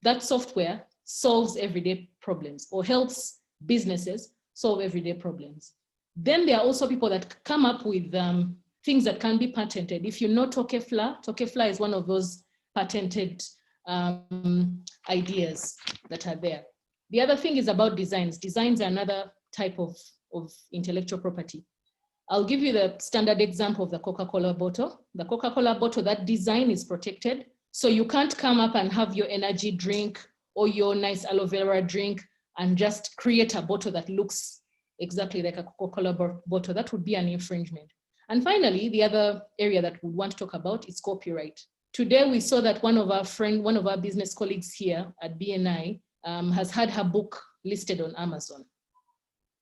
S5: That software solves everyday problems or helps businesses solve everyday problems. Then there are also people that come up with things that can be patented. If you know Tokefla is one of those patented ideas that are there. The other thing is about designs. Designs are another type of intellectual property. I'll give you the standard example of the Coca-Cola bottle. The Coca-Cola bottle, that design is protected. So you can't come up and have your energy drink or your nice aloe vera drink and just create a bottle that looks exactly like a Coca-Cola bottle. That would be an infringement. And finally, the other area that we want to talk about is copyright. Today, we saw that one of our business colleagues here at BNI has had her book listed on Amazon.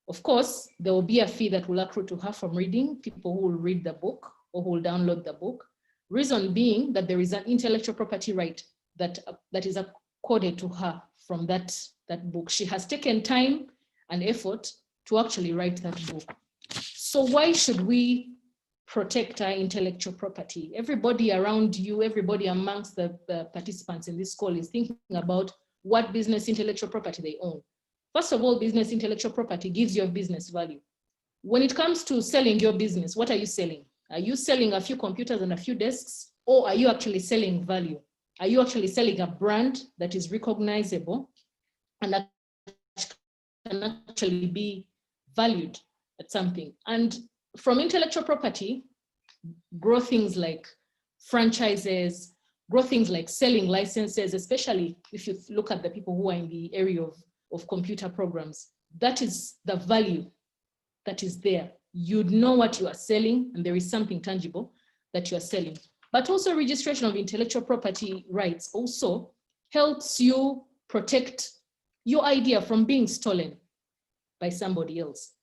S5: Of course, there will be a fee that will accrue to her from reading, people who will read the book or who will download the book. Reason being that there is an intellectual property right that is accorded to her from that book. She has taken time and effort to actually write that book. So why should we protect our intellectual property? Everybody around you, everybody amongst the participants in this call is thinking about what business intellectual property they own. First of all, business intellectual property gives your business value. When it comes to selling your business, what are you selling? Are you selling a few computers and a few desks, or are you actually selling value? Are you actually selling a brand that is recognizable and that can actually be valued at something? And from intellectual property, grow things like franchises, grow things like selling licenses, especially if you look at the people who are in the area of computer programs. That is the value that is there. You know what you are selling, and there is something tangible that you are selling. But also registration of intellectual property rights also helps you protect your idea from being stolen by somebody else.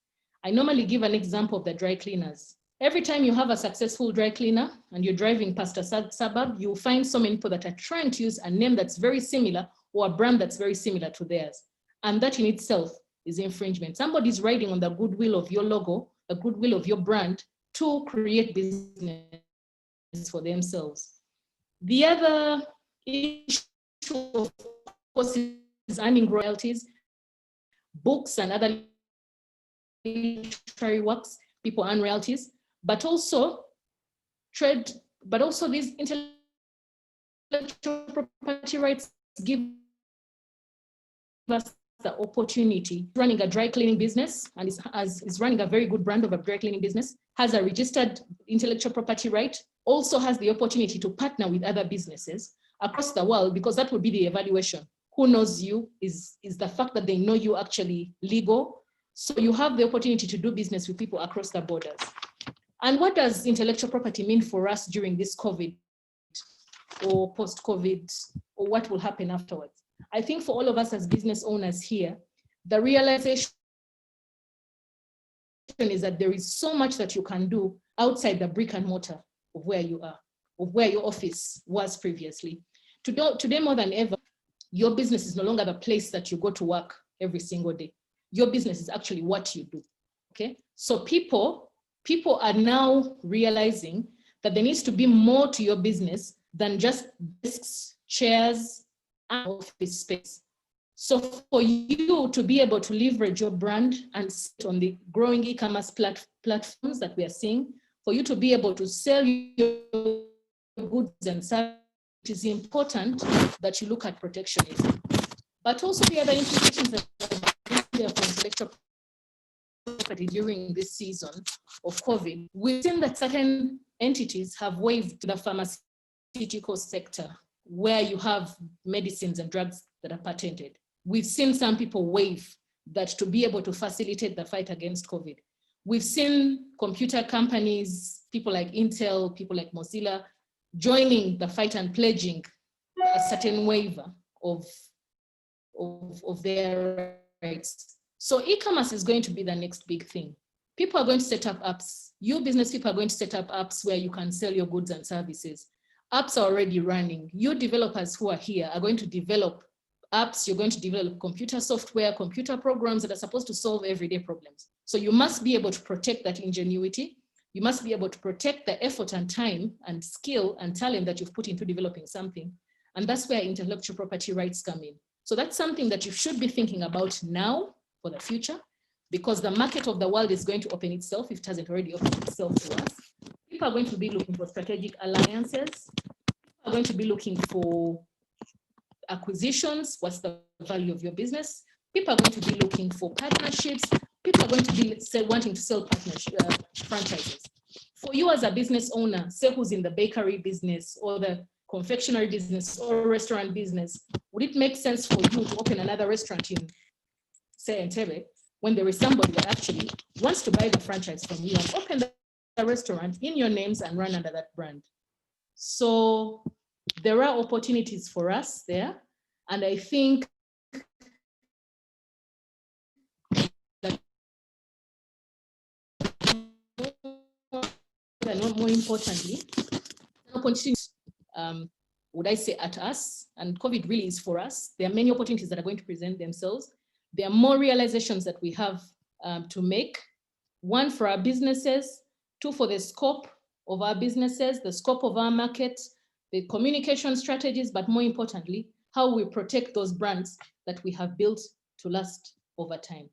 S5: I normally give an example of the dry cleaners. Every time you have a successful dry cleaner and you're driving past a suburb, you'll find so many people that are trying to use a name that's very similar or a brand that's very similar to theirs. And that in itself is infringement. Somebody's riding on the goodwill of your logo, the goodwill of your brand to create business for themselves. The other issue, of course, is earning royalties. Books and other literary works, people earn royalties, but also these intellectual property rights give us the opportunity. Running a dry cleaning business and is running a very good brand of a dry cleaning business, has a registered intellectual property right, also has the opportunity to partner with other businesses across the world, because that would be the evaluation. Who knows you is the fact that they know you actually legal. So you have the opportunity to do business with people across the borders. And what does intellectual property mean for us during this COVID or post-COVID, or what will happen afterwards? I think for all of us as business owners here, the realization is that there is so much that you can do outside the brick and mortar of where you are, of where your office was previously. Today more than ever, your business is no longer the place that you go to work every single day. Your business is actually what you do, okay? So people are now realizing that there needs to be more to your business than just desks, chairs, and office space. So for you to be able to leverage your brand and sit on the growing e-commerce platforms that we are seeing, for you to be able to sell your goods and services, it is important that you look at protectionism. But also the other implications that are there for intellectual property during this season of COVID, we've seen that certain entities have waived the pharmaceutical sector, where you have medicines and drugs that are patented. We've seen some people waive that to be able to facilitate the fight against COVID. We've seen computer companies, people like Intel, people like Mozilla, joining the fight and pledging a certain waiver of their rights. So e-commerce is going to be the next big thing. People are going to set up apps. You business people are going to set up apps where you can sell your goods and services. Apps are already running. You developers who are here are going to develop apps. You're going to develop computer software, computer programs that are supposed to solve everyday problems. So you must be able to protect that ingenuity. You must be able to protect the effort and time and skill and talent that you've put into developing something. And that's where intellectual property rights come in. So that's something that you should be thinking about now for the future, because the market of the world is going to open itself if it hasn't already opened itself to us. People are going to be looking for strategic alliances. People are going to be looking for acquisitions. What's the value of your business? People are going to be looking for partnerships. People are going to be wanting to sell franchises. For you as a business owner, say who's in the bakery business or the confectionery business or restaurant business, would it make sense for you to open another restaurant in, say, Entebbe, when there is somebody that actually wants to buy the franchise from you and open the restaurant in your names and run under that brand? So there are opportunities for us there. And I think that more importantly, opportunities, would I say at us, and COVID really is for us. There are many opportunities that are going to present themselves. There are more realizations that we have to make. One, for our businesses. Two, for the scope of our businesses, the scope of our market, the communication strategies, but more importantly, how we protect those brands that we have built to last over time.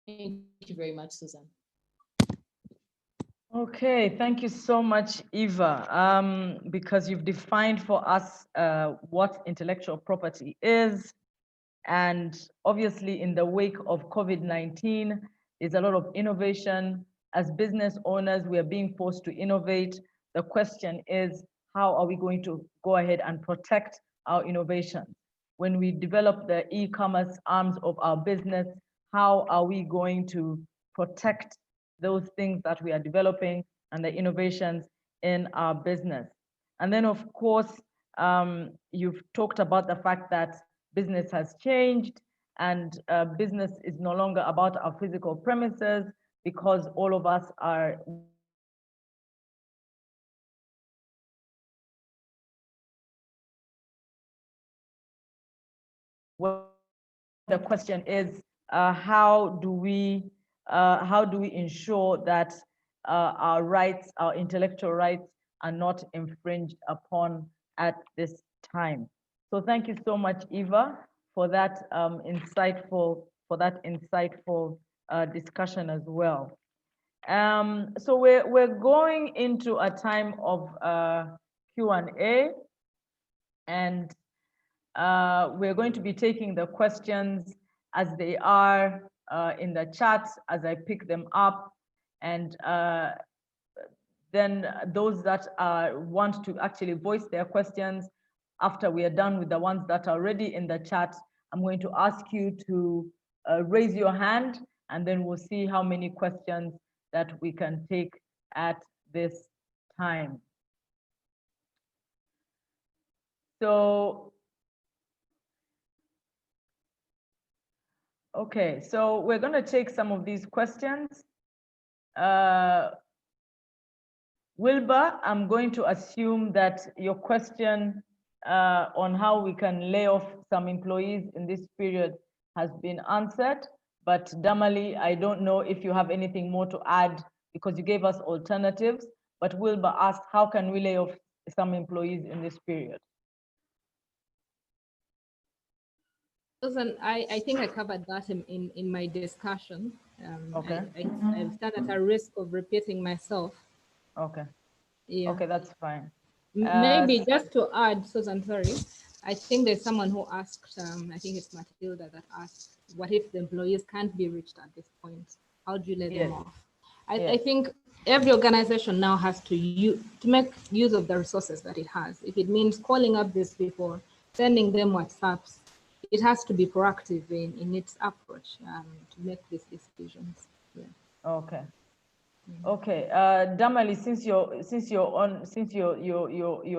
S5: Thank you very much, Susan.
S2: Okay, thank you so much, Eva, because you've defined for us what intellectual property is. And obviously in the wake of COVID-19, there's a lot of innovation. As business owners, we are being forced to innovate. The question is, how are we going to go ahead and protect our innovation? When we develop the e-commerce arms of our business, how are we going to protect those things that we are developing and the innovations in our business? And then of course, you've talked about the fact that business has changed and business is no longer about our physical premises, because all of us are the question is, how do we ensure that our rights, our intellectual rights, are not infringed upon at this time? So thank you so much, Eva, for that insightful discussion as well. So we're going into a time of Q&A, and we're going to be taking the questions as they are in the chat as I pick them up, and then those that want to actually voice their questions after we are done with the ones that are already in the chat, I'm going to ask you to raise your hand, and then we'll see how many questions that we can take at this time. So, okay, so we're going to take some of these questions. Wilbur, I'm going to assume that your question on how we can lay off some employees in this period has been answered. But Damali, I don't know if you have anything more to add, because you gave us alternatives. But Wilbur asked, how can we lay off some employees in this period?
S4: Susan, I think I covered that in my discussion.
S2: Okay.
S4: I stand at a risk of repeating myself.
S2: Okay.
S4: Yeah.
S2: Okay, that's fine.
S4: Maybe just to add, Susan, sorry, I think there's someone who asked, I think it's Matilda that asked, what if the employees can't be reached at this point? How do you let them off? I think every organization now has to make use of the resources that it has. If it means calling up these people, sending them WhatsApps, it has to be proactive in its approach to make these decisions. Yeah.
S2: Okay. Okay, Damali, since you're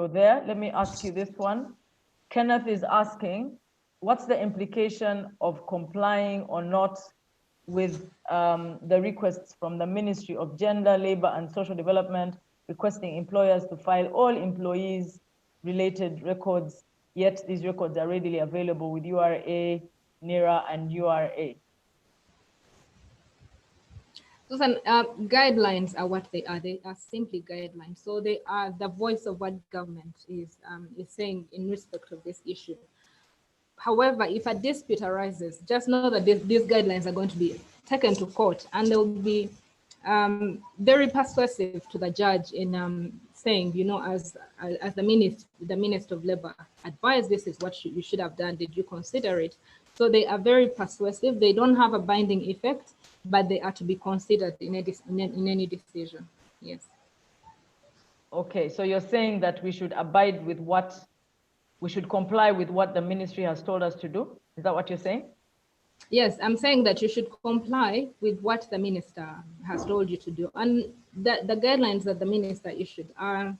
S2: there, let me ask you this one. Kenneth is asking, what's the implication of complying or not with the requests from the Ministry of Gender, Labor and Social Development, requesting employers to file all employees related records, yet these records are readily available with URA, NERA and URA?
S4: Susan, guidelines are what they are. They are simply guidelines. So they are the voice of what government is saying in respect of this issue. However, if a dispute arises, just know that these guidelines are going to be taken to court, and they will be very persuasive to the judge in saying, you know, as the Minister of Labor advised, this is what you should have done. Did you consider it? So they are very persuasive. They don't have a binding effect, but they are to be considered in any decision. Yes.
S2: Okay, so you're saying that we should abide with we should comply with what the ministry has told us to do? Is that what you're saying?
S4: Yes, I'm saying that you should comply with what the minister has told you to do. And the guidelines that the minister issued are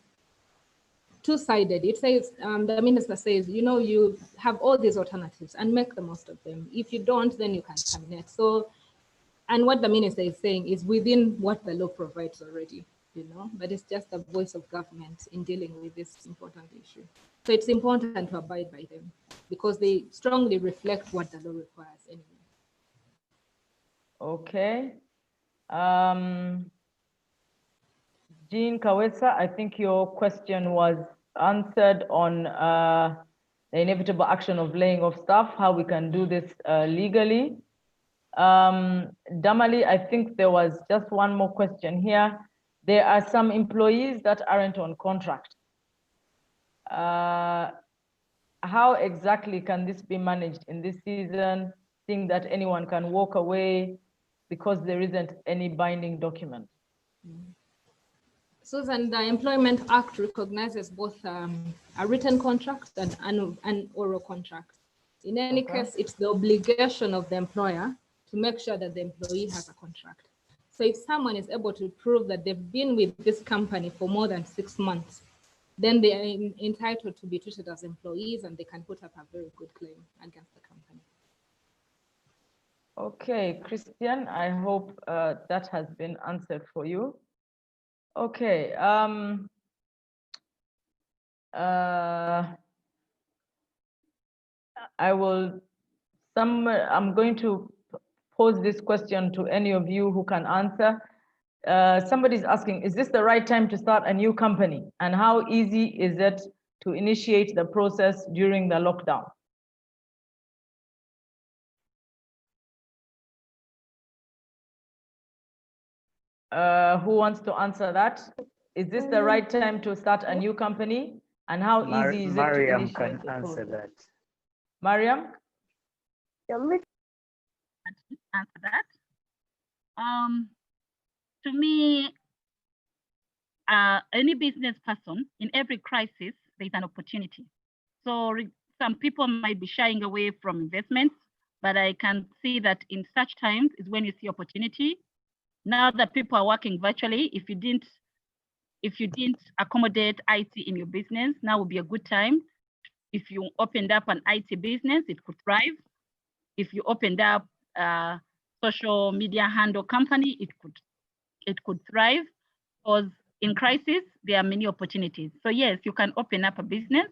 S4: two-sided. It says, the minister says, you know, you have all these alternatives and make the most of them. If you don't, then you can terminate. So, and what the minister is saying is within what the law provides already, you know, but it's just the voice of government in dealing with this important issue. So it's important to abide by them because they strongly reflect what the law requires anyway.
S2: Okay. Jean Kawesa, I think your question was answered on the inevitable action of laying off staff, how we can do this legally. Damali, I think there was just one more question here. There are some employees that aren't on contract. How exactly can this be managed in this season, seeing that anyone can walk away because there isn't any binding document?
S4: Susan, the Employment Act recognizes both a written contract and an oral contract. In any case, it's the obligation of the employer to make sure that the employee has a contract. So if someone is able to prove that they've been with this company for more than 6 months, then they are entitled to be treated as employees and they can put up a very good claim against the company.
S2: Okay, Christian, I hope that has been answered for you. Okay. I'm going to pose this question to any of you who can answer. Somebody's asking, is this the right time to start a new company? And how easy is it to initiate the process during the lockdown? Who wants to answer that? Is this the right time to start a new company? And how easy is it to initiate
S1: Mariam can
S2: the
S1: answer
S2: process?
S1: that.
S2: Mariam?
S6: Answer that. To me, any business person, in every crisis, there's an opportunity. So some people might be shying away from investments, but I can see that in such times is when you see opportunity. Now that people are working virtually, if you didn't accommodate IT in your business, now would be a good time. If you opened up an IT business, it could thrive. If you opened up a social media handle company, it could thrive, because in crisis, there are many opportunities. So yes, you can open up a business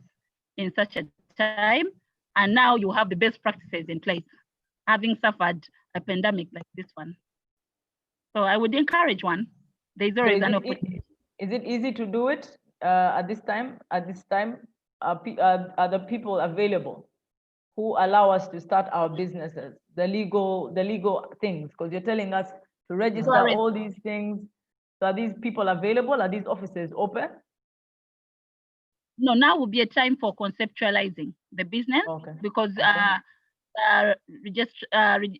S6: in such a time, and now you have the best practices in place, having suffered a pandemic like this one. So I would encourage one. There's always an opportunity.
S2: Is it easy to do it at this time? Are the people available who allow us to start our businesses? The legal things, because you're telling us to register all these things. So are these people available? Are these offices open?
S6: No, now would be a time for conceptualizing the business, because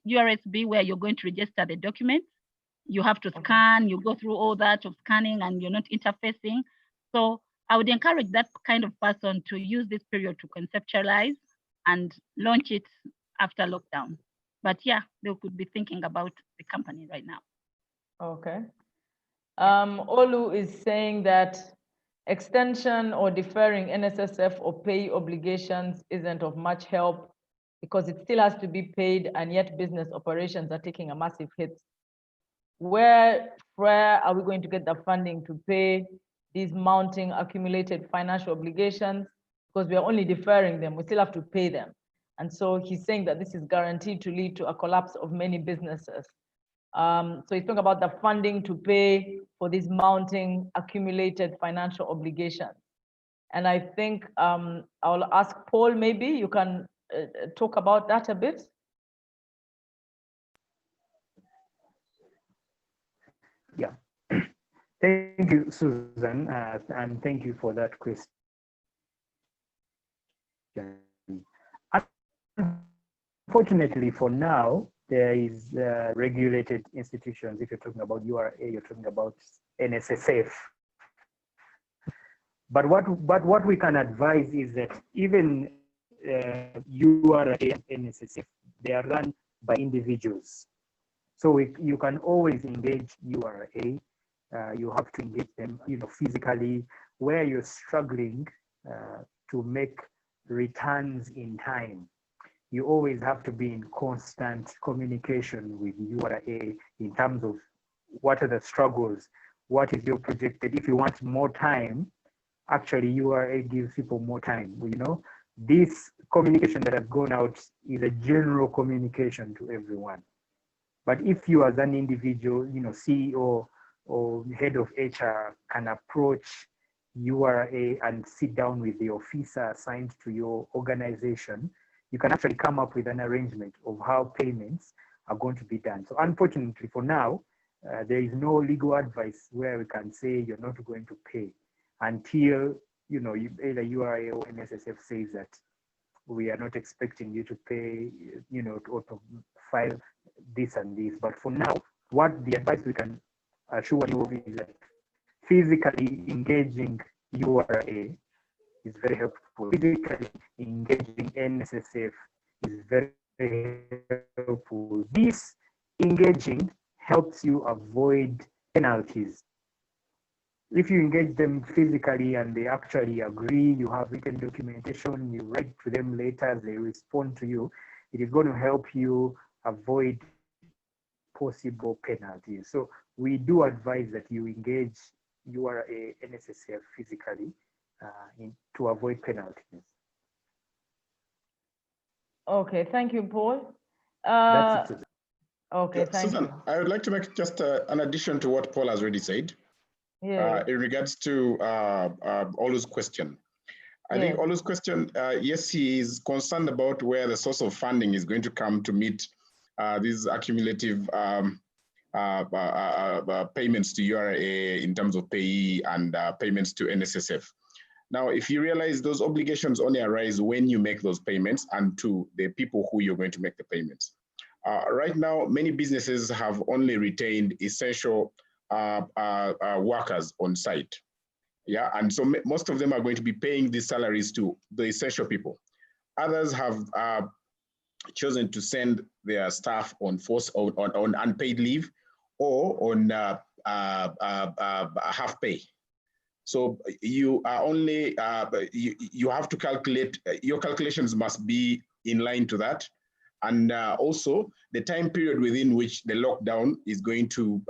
S6: URSB, where you're going to register the documents, you have to scan, you go through all that of scanning and you're not interfacing. So I would encourage that kind of person to use this period to conceptualize and launch it after lockdown. But yeah, they could be thinking about the company right now.
S2: Okay. Olu is saying that extension or deferring NSSF or pay obligations isn't of much help because it still has to be paid, and yet business operations are taking a massive hit. Where are we going to get the funding to pay these mounting accumulated financial obligations? Because we are only deferring them, we still have to pay them. And so he's saying that this is guaranteed to lead to a collapse of many businesses. So he's talking about the funding to pay for these mounting accumulated financial obligations. And I think I'll ask Paul, maybe you can talk about that a bit.
S1: Yeah, thank you, Susan, and thank you for that question. Unfortunately, for now, there is regulated institutions. If you're talking about URA, you're talking about NSSF. But what we can advise is that even URA and NSSF, they are run by individuals. So you can always engage URA. You have to engage them, physically, where you're struggling to make returns in time. You always have to be in constant communication with URA in terms of what are the struggles, what is your projected. If you want more time, actually URA gives people more time. This communication that has gone out is a general communication to everyone. But if you as an individual, CEO or head of HR can approach URA and sit down with the officer assigned to your organization, you can actually come up with an arrangement of how payments are going to be done. So unfortunately for now, there is no legal advice where we can say you're not going to pay until, either URA or NSSF says that we are not expecting you to pay, or to file this and this. But for now, what the advice we can assure you is that physically engaging URA is very helpful. Physically engaging NSSF is very helpful. This engaging helps you avoid penalties. If you engage them physically and they actually agree, you have written documentation, you write to them later, they respond to you, it is going to help you avoid possible penalties. So we do advise that you engage URA NSSF physically to avoid penalties.
S2: Okay, thank you, Paul.
S1: That's it.
S2: Okay, thank
S3: Susan,
S2: you.
S3: I would like to make just an addition to what Paul has already said.
S2: Yeah.
S3: In regards to Olu's question. I think Olu's question, yes, he is concerned about where the source of funding is going to come to meet these accumulative payments to URA in terms of payee and payments to NSSF. Now, if you realize those obligations only arise when you make those payments and to the people who you're going to make the payments. Right now, many businesses have only retained essential workers on site. Yeah, and so most of them are going to be paying these salaries to the essential people. Others have chosen to send their staff on unpaid leave or on half pay. So you are only, you have to calculate, your calculations must be in line to that. And also the time period within which the lockdown is going to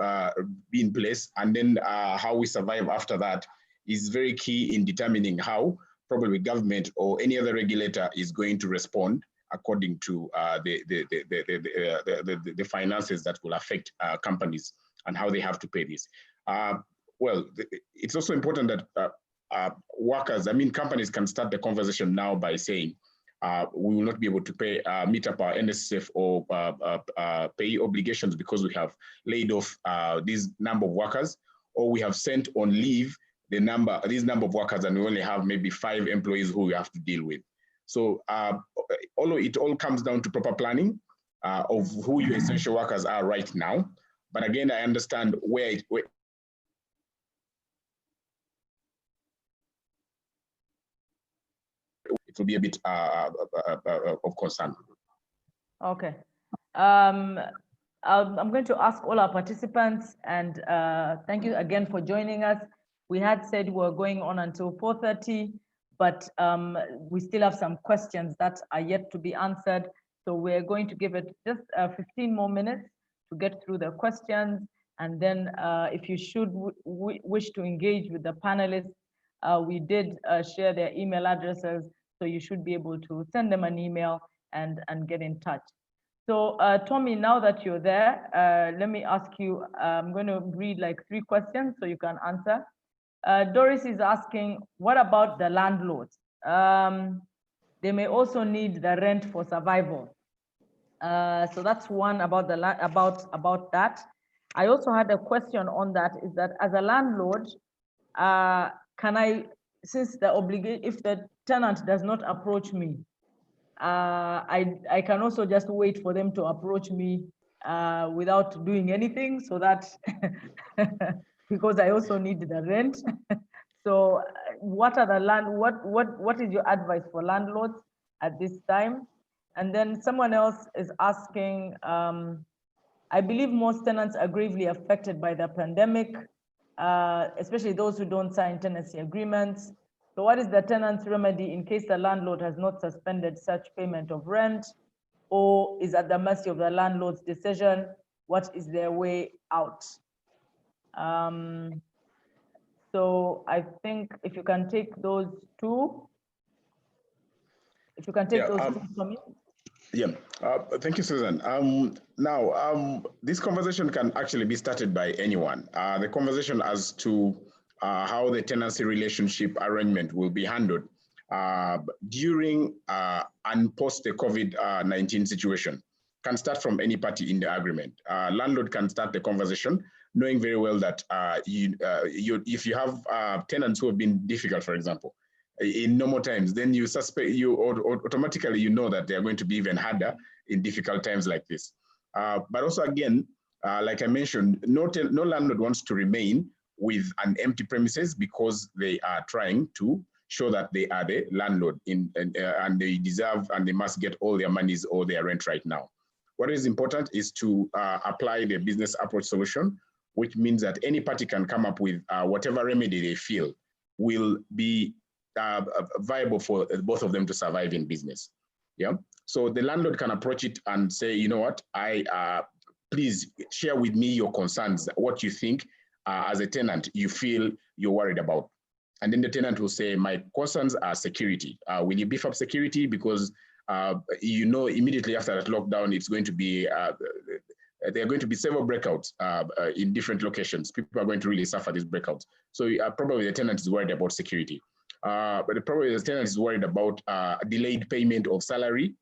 S3: be in place, and then how we survive after that is very key in determining how probably government or any other regulator is going to respond according to the finances that will affect companies and how they have to pay this. Well, it's also important that workers, companies can start the conversation now by saying, we will not be able to pay, meet up our NSSF or pay obligations because we have laid off this number of workers, or we have sent on leave these number of workers, and we only have maybe 5 employees who we have to deal with. So it all comes down to proper planning of who your essential workers are right now. But again, I understand where it will be a bit of concern.
S2: Okay. I'm going to ask all our participants, and thank you again for joining us. We had said we were going on until 4:30, but we still have some questions that are yet to be answered. So we're going to give it just 15 more minutes to get through the questions. And then if you should wish to engage with the panelists, we did share their email addresses, so you should be able to send them an email and get in touch. So Tommy, now that you're there, let me ask you, I'm going to read like 3 questions so you can answer. Doris is asking, what about the landlords? They may also need the rent for survival. So that's one about the about that. I also had a question on that, is that as a landlord, can I, since the obligation, if the tenant does not approach me, I can also just wait for them to approach me without doing anything, so that because I also need the rent. So what are the what is your advice for landlords at this time? And then someone else is asking, I believe most tenants are gravely affected by the pandemic, especially those who don't sign tenancy agreements. So what is the tenant's remedy in case the landlord has not suspended such payment of rent or is at the mercy of the landlord's decision? What is their way out? So I think if you can take those 2, if you can take those 2 from me.
S3: Yeah, thank you, Susan. Now, this conversation can actually be started by anyone. The conversation as to how the tenancy relationship arrangement will be handled during and post the COVID-19 situation can start from any party in the agreement. Landlord can start the conversation, knowing very well that if you have tenants who have been difficult, for example, in normal times, then you suspect, automatically you know that they are going to be even harder in difficult times like this. But also again, like I mentioned, no landlord wants to remain with an empty premises because they are trying to show that they are the landlord and they deserve and they must get all their monies or their rent right now. What is important is to apply the business approach solution, which means that any party can come up with whatever remedy they feel will be viable for both of them to survive in business. Yeah. So the landlord can approach it and say, you know what, please share with me your concerns, what you think as a tenant you feel you're worried about. And then the tenant will say, my concerns are security. Will you beef up security? Because you know immediately after that lockdown, it's going to be there are going to be several breakouts in different locations. People are going to really suffer these breakouts. So probably the tenant is worried about security. But probably the tenant is worried about delayed payment of salary,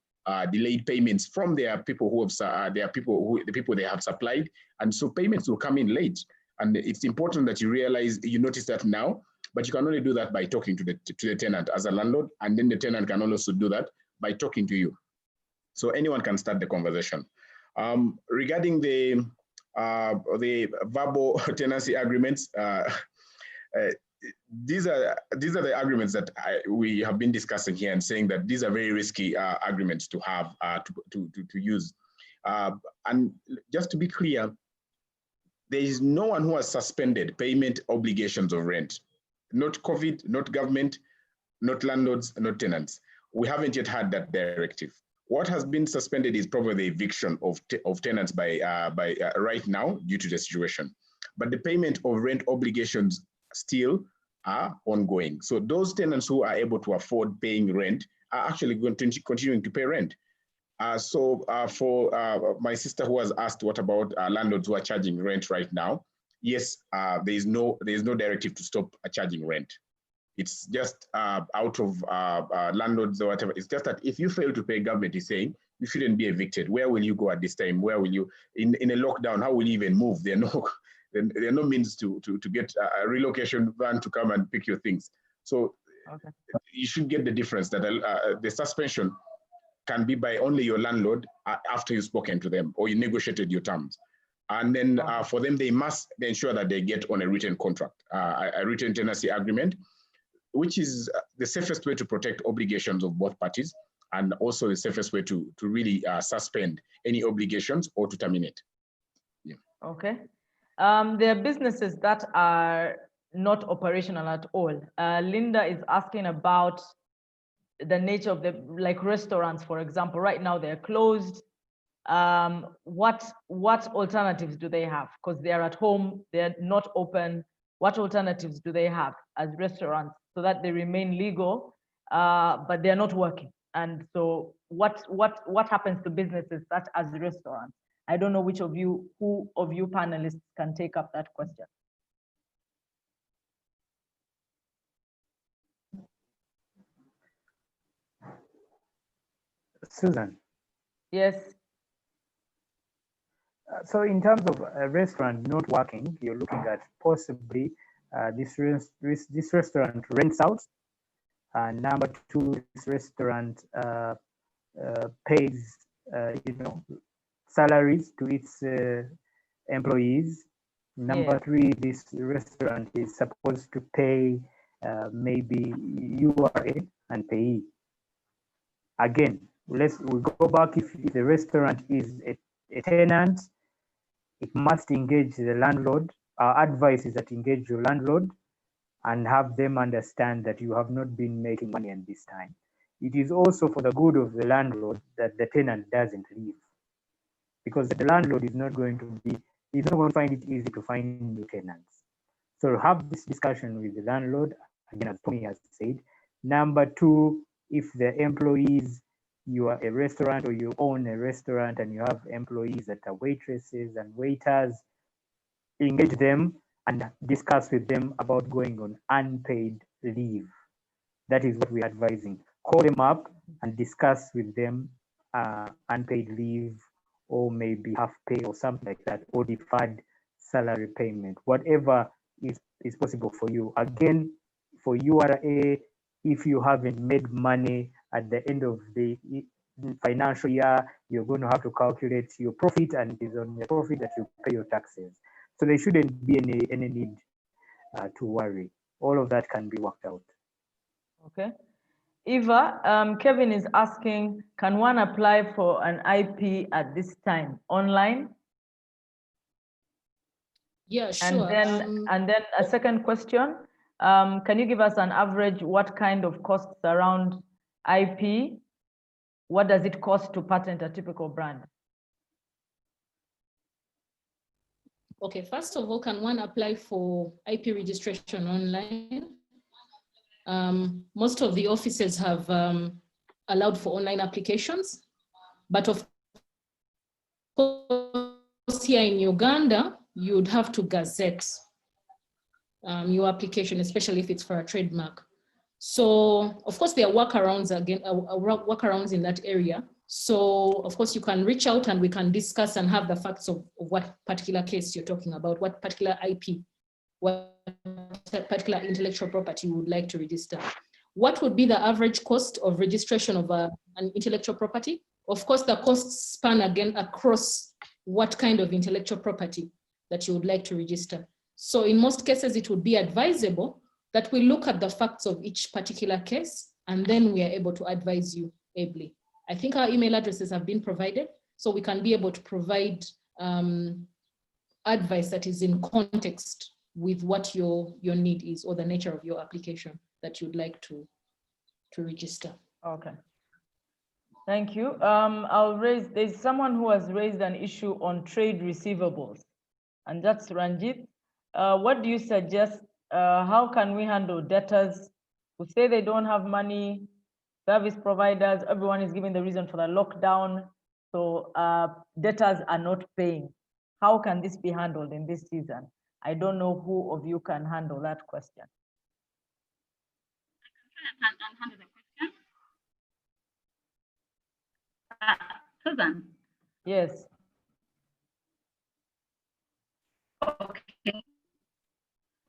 S3: delayed payments from their people who have the people they have supplied, and so payments will come in late. And it's important that you notice that now, but you can only do that by talking to the tenant as a landlord, and then the tenant can also do that by talking to you. So anyone can start the conversation. Regarding the verbal tenancy agreements, these are the agreements that we have been discussing here and saying that these are very risky agreements to have to use. And just to be clear, there is no one who has suspended payment obligations of rent. Not COVID, not government, not landlords, not tenants. We haven't yet had that directive. What has been suspended is probably the eviction of tenants by right now due to the situation. But the payment of rent obligations still are ongoing. So those tenants who are able to afford paying rent are actually going to continuing to pay rent. For my sister who has asked, what about landlords who are charging rent right now? Yes, there is no directive to stop charging rent. It's just out of landlords or whatever. It's just that if you fail to pay, government is saying you shouldn't be evicted. Where will you go at this time? Where will you, in a lockdown, how will you even move? There are no means to get a relocation van to come and pick your things. So okay, you should get the difference that the suspension can be by only your landlord after you've spoken to them or you negotiated your terms. And then for them, they must ensure that they get on a written contract, a written tenancy agreement, which is the safest way to protect obligations of both parties and also the safest way to really suspend any obligations or to terminate.
S2: Okay. There are businesses that are not operational at all. Linda is asking about the nature of the, like restaurants, for example. Right now they're closed. What alternatives do they have? Because they're at home, they're not open. What alternatives do they have as restaurants so that they remain legal, but they're not working? And so what happens to businesses such as restaurants? I don't know who of you panelists can take up that question.
S1: Susan.
S2: Yes.
S1: So in terms of a restaurant not working, you're looking at possibly this restaurant rents out. Number two, this restaurant pays salaries to its employees. Number three, this restaurant is supposed to pay maybe URA and payee. Again, we go back. If the restaurant is a tenant, it must engage the landlord. Our advice is that engage your landlord and have them understand that you have not been making money at this time. It is also for the good of the landlord that the tenant doesn't leave, because the landlord is not going to find it easy to find new tenants. So have this discussion with the landlord, again, as Tommy has said. Number two, if the employees, you are a restaurant or you own a restaurant and you have employees that are waitresses and waiters, engage them and discuss with them about going on unpaid leave. That is what we're advising. Call them up and discuss with them unpaid leave, or maybe half pay or something like that, or deferred salary payment, whatever is possible for you. Again, for URA, if you haven't made money at the end of the financial year, you're going to have to calculate your profit, and it is on your profit that you pay your taxes. So there shouldn't be any need to worry. All of that can be worked out.
S2: Okay. Eva, Kevin is asking, can one apply for an IP at this time online?
S5: Yeah, sure.
S2: And then a second question, can you give us an average, what kind of costs around IP? What does it cost to patent a typical brand?
S5: Okay, first of all, can one apply for IP registration online? Most of the offices have allowed for online applications, but of course here in Uganda, you'd have to gazette your application, especially if it's for a trademark. So of course there are workarounds workarounds in that area. So of course you can reach out and we can discuss and have the facts of what particular case you're talking about, what particular IP, what particular intellectual property you would like to register. What would be the average cost of registration of an intellectual property? Of course, the costs span again across what kind of intellectual property that you would like to register. So in most cases, it would be advisable that we look at the facts of each particular case, and then we are able to advise you ably. I think our email addresses have been provided, so we can be able to provide advice that is in context with what your need is or the nature of your application that you'd like to register.
S2: Okay. Thank you. There's someone who has raised an issue on trade receivables, and that's Ranjit. What do you suggest? How can we handle debtors who say they don't have money, service providers, everyone is giving the reason for the lockdown, so debtors are not paying. How can this be handled in this season? I don't know who of you can handle that question.
S6: I can handle the question. Susan?
S2: Yes.
S6: Okay.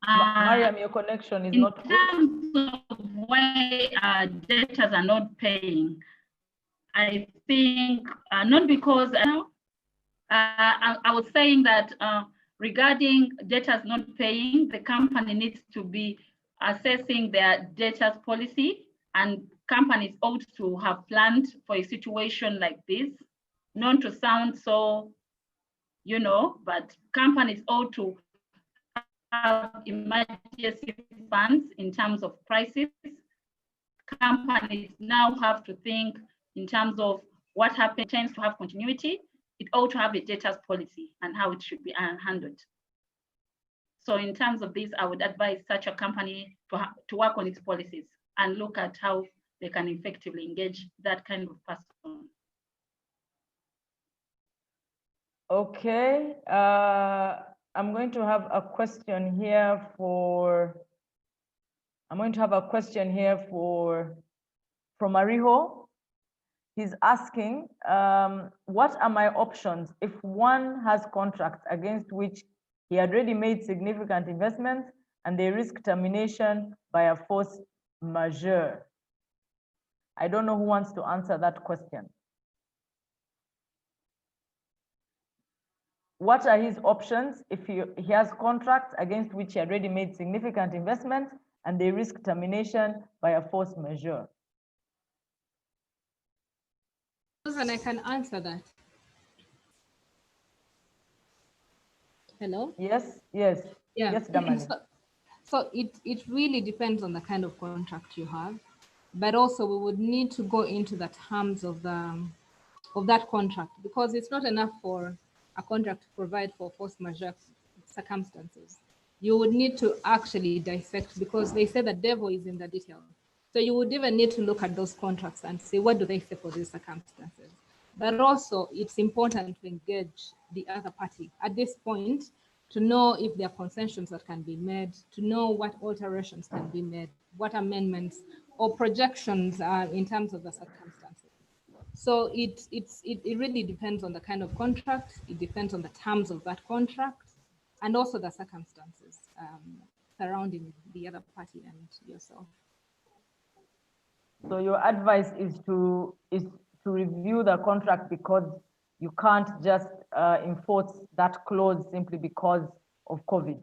S2: Mariam, your connection is not good.
S6: In terms of why debtors are not paying, I think not because I was saying that regarding debtors not paying, the company needs to be assessing their debtors policy, and companies ought to have planned for a situation like this, not to sound so you know, but companies ought to have emergency funds in terms of crisis. Companies now have to think in terms of what happens, tends to have continuity. It ought to have a debtors policy and how it should be handled. So in terms of this, I would advise such a company to work on its policies and look at how they can effectively engage that kind of person.
S2: Okay, I'm going to have a question here for, from Ariho. He's asking, what are my options if one has contracts against which he had already made significant investments and they risk termination by a force majeure? I don't know who wants to answer that question. What are his options if he has contracts against which he had already made significant investments and they risk termination by a force majeure?
S4: Susan, I can answer that. Hello?
S2: Yes, yes.
S4: Yeah.
S2: Yes, Damani.
S4: So it really depends on the kind of contract you have, but also we would need to go into the terms of that contract, because it's not enough for a contract to provide for force majeure circumstances. You would need to actually dissect, because they say the devil is in the detail. So you would even need to look at those contracts and say, what do they say for these circumstances? But also it's important to engage the other party at this point to know if there are concessions that can be made, to know what alterations can be made, what amendments or projections are in terms of the circumstances. So it really depends on the kind of contract, it depends on the terms of that contract, and also the circumstances surrounding the other party and yourself.
S2: So your advice is to review the contract, because you can't just enforce that clause simply because of COVID.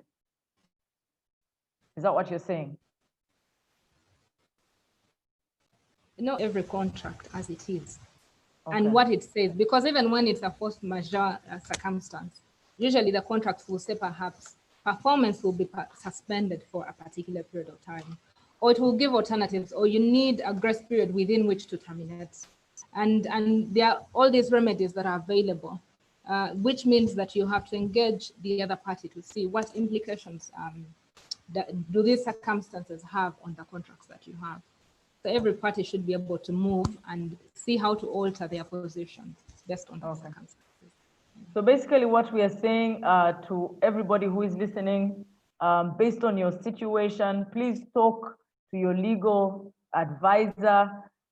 S2: Is that what you're saying?
S4: No, every contract as it is.
S2: Okay.
S4: And what it says, because even when it's a force majeure circumstance, usually the contracts will say perhaps performance will be suspended for a particular period of time, or it will give alternatives, or you need a grace period within which to terminate. And there are all these remedies that are available, which means that you have to engage the other party to see what implications do these circumstances have on the contracts that you have. So every party should be able to move and see how to alter their position based on the circumstances.
S2: So basically what we are saying to everybody who is listening, based on your situation, please talk to your legal advisor,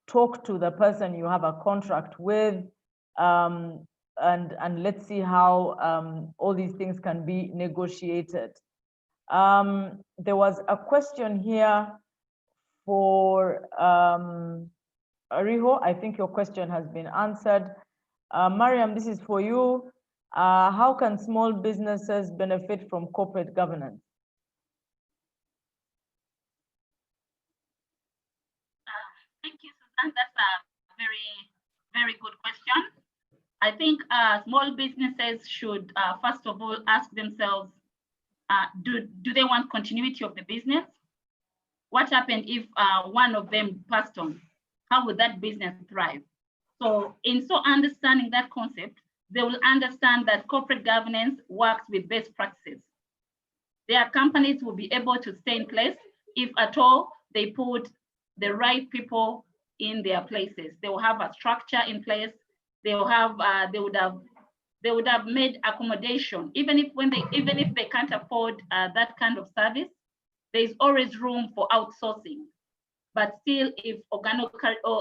S2: talk to the person you have a contract with, and let's see how all these things can be negotiated. There was a question here for Ariho. I think your question has been answered. Mariam, this is for you. How can small businesses benefit from corporate governance?
S6: Thank you, Susan. That's a very, very good question. I think small businesses should, first of all, ask themselves, do they want continuity of the business? What happened if one of them passed on? How would that business thrive? So in so understanding that concept, they will understand that corporate governance works with best practices. Their companies will be able to stay in place if at all they put the right people in their places. They will have a structure in place. They will have they would have made accommodation, even if they can't afford that kind of service. There's always room for outsourcing. But still, if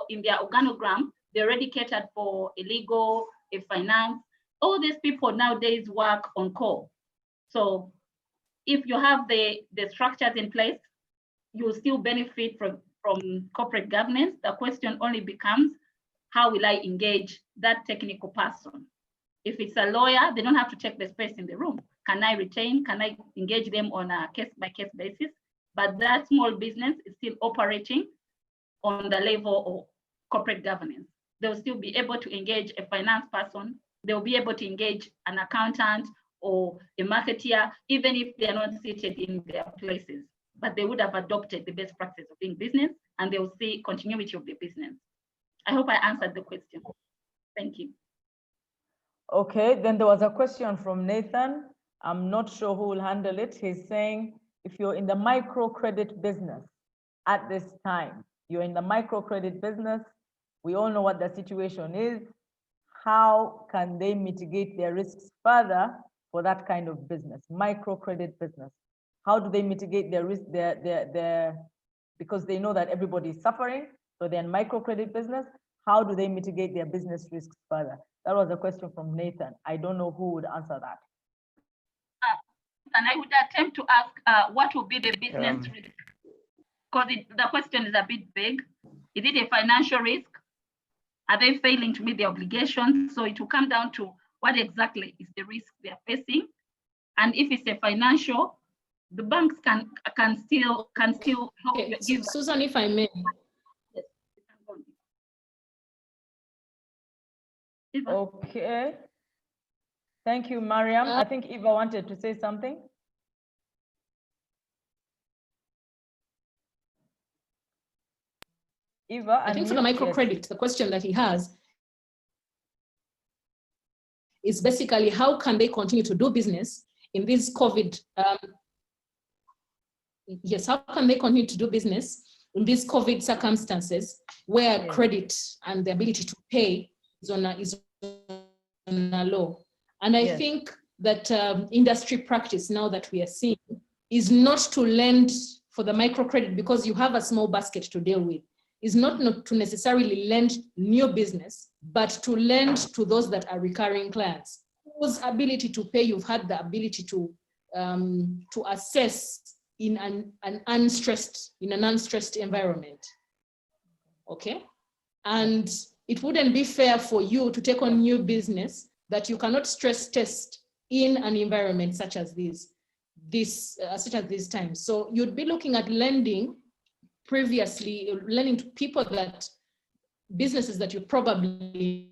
S6: in their organogram, they already catered for a legal, a finance. All these people nowadays work on call. So if you have the structures in place, you'll still benefit from corporate governance. The question only becomes, how will I engage that technical person? If it's a lawyer, they don't have to take the space in the room. Can I engage them on a case-by-case basis? But that small business is still operating on the level of corporate governance. They'll still be able to engage a finance person they'll be able to engage an accountant or a marketeer, even if they are not seated in their places, but they would have adopted the best practice of doing business, and they'll see continuity of the business. I hope I answered the question. Thank you.
S2: Okay, then there was a question from Nathan. I'm not sure who will handle it. He's saying, if you're in the microcredit business at this time, you're in the microcredit business, we all know what the situation is. How can they mitigate their risks further for that kind of business, microcredit business? How do they mitigate their risk, because they know that everybody is suffering, so they're in microcredit business. How do they mitigate their business risks further? That was a question from Nathan. I don't know who would answer that.
S6: And I would attempt to ask, what will be the business risk? Because the question is a bit vague. Is it a financial risk? Are they failing to meet their obligations? So it will come down to what exactly is the risk they are facing. And if it's a financial, the banks can still help.
S5: Okay, Susan, if I may.
S2: Okay. Thank you, Mariam. I think Eva wanted to say something. Eva,
S5: I think for the microcredit, the question that he has is basically how can they continue to do business in this COVID? Yes, how can they continue to do business in these COVID circumstances where credit and the ability to pay is on a low? And I think that industry practice now that we are seeing is not to lend for the microcredit because you have a small basket to deal with. Is not to necessarily lend new business, but to lend to those that are recurring clients whose ability to pay you've had the ability to assess in an unstressed environment. Okay, and it wouldn't be fair for you to take on new business that you cannot stress test in an environment such as such as these times. So you'd be looking at lending to people businesses that you probably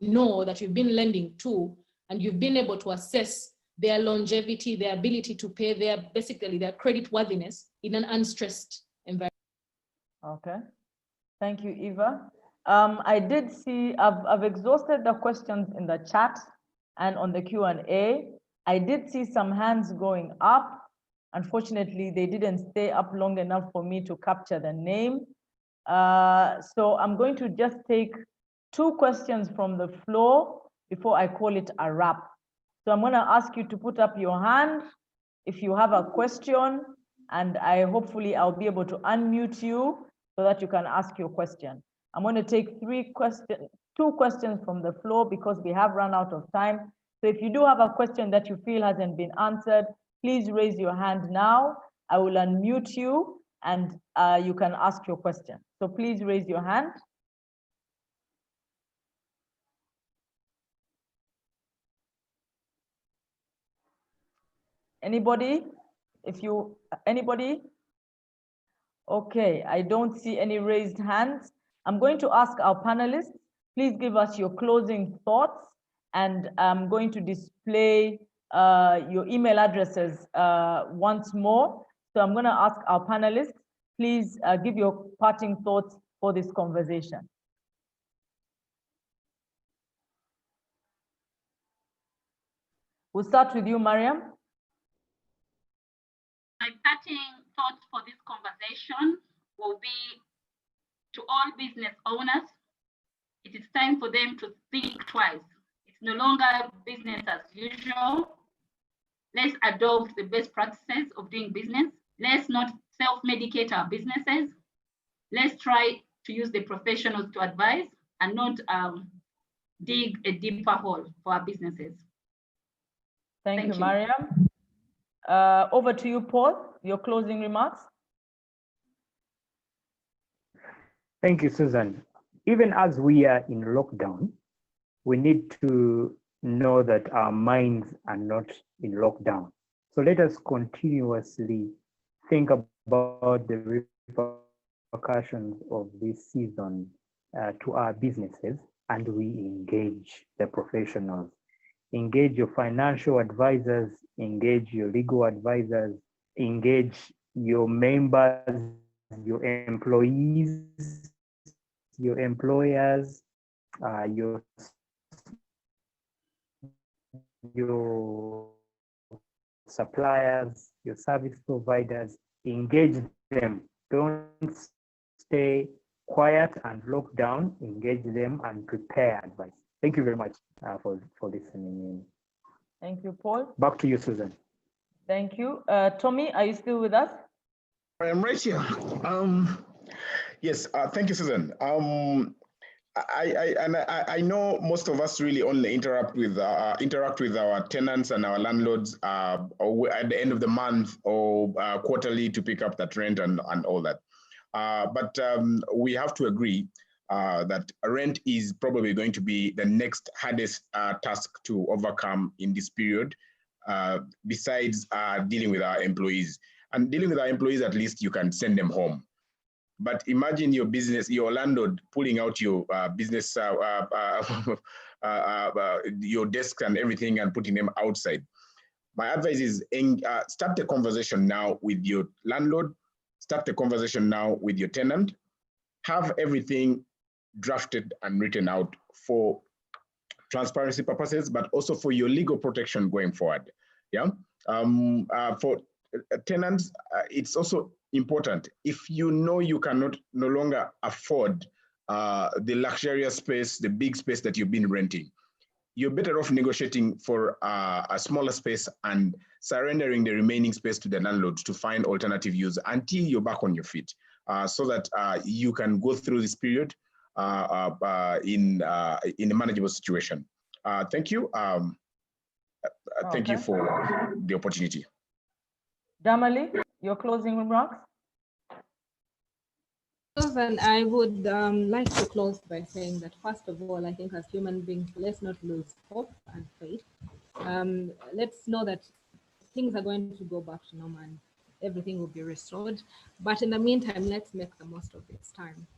S5: know that you've been lending to, and you've been able to assess their longevity, their ability to pay, their credit worthiness in an unstressed environment.
S2: Okay, thank you, Eva. I did see, I've exhausted the questions in the chat and on the Q&A. I did see some hands going up. Unfortunately, they didn't stay up long enough for me to capture the name. So I'm going to just take 2 questions from the floor before I call it a wrap. So I'm going to ask you to put up your hand if you have a question, and hopefully I'll be able to unmute you so that you can ask your question. I'm going to take 2 questions from the floor because we have run out of time. So if you do have a question that you feel hasn't been answered, please raise your hand now. I will unmute you and you can ask your question. So please raise your hand. Anybody? Anybody? Okay, I don't see any raised hands. I'm going to ask our panelists, please give us your closing thoughts, and I'm going to display your email addresses once more. So I'm going to ask our panelists, please give your parting thoughts for this conversation. We'll start with you, Mariam.
S6: My parting thoughts for this conversation will be to all business owners. It is time for them to think twice. It's no longer business as usual. Let's adopt the best practices of doing business. Let's not self-medicate our businesses. Let's try to use the professionals to advise and not dig a deeper hole for our businesses.
S2: Thank you, Mariam. Over to you, Paul, your closing remarks.
S1: Thank you, Susan. Even as we are in lockdown, we need to know that our minds are not in lockdown. So let us continuously think about the repercussions of this season to our businesses, and we engage the professionals. Engage your financial advisors, engage your legal advisors, engage your members, your employees, your employers, your suppliers, your service providers. Engage them. Don't stay quiet and lock down. Engage them and prepare advice. Thank you very much for listening in.
S2: Thank you, Paul.
S1: Back to you, Susan.
S2: Thank you. Tommy, are you still with us?
S3: I am right here. Yes, thank you, Susan. I know most of us really only interact with our tenants and our landlords at the end of the month or quarterly to pick up that rent and all that. But we have to agree that rent is probably going to be the next hardest task to overcome in this period, besides dealing with our employees. And dealing with our employees, at least you can send them home. But imagine your business, your landlord pulling out your business, your desks and everything and putting them outside. My advice is start the conversation now with your landlord, start the conversation now with your tenant, have everything drafted and written out for transparency purposes, but also for your legal protection going forward. Yeah. For tenants, it's also important. If you know you cannot no longer afford the luxurious space, the big space that you've been renting, you're better off negotiating for a smaller space and surrendering the remaining space to the landlord to find alternative use until you're back on your feet, so that you can go through this period in a manageable situation. Thank you. Thank you for the opportunity.
S2: Damali, your closing remarks?
S4: And I would like to close by saying that, first of all, I think as human beings, let's not lose hope and faith. Let's know that things are going to go back to normal and everything will be restored. But in the meantime, let's make the most of this time.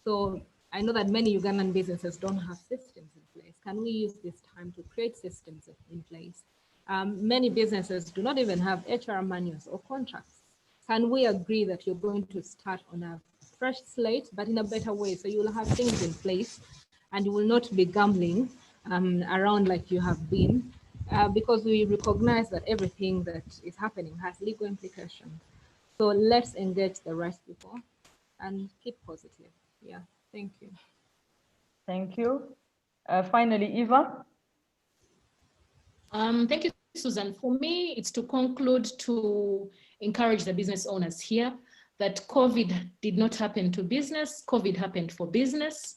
S4: So I know that many Ugandan businesses don't have systems in place. Can we use this time to create systems in place? Many businesses do not even have HR manuals or contracts. Can we agree that you're going to start on a fresh slate, but in a better way? So you will have things in place and you will not be gambling around like you have been, because we recognize that everything that is happening has legal implications. So let's engage the right people and keep positive. Yeah, thank you.
S2: Thank you. Finally, Eva.
S5: Thank you, Susan. For me, it's to conclude to encourage the business owners here that COVID did not happen to business, COVID happened for business.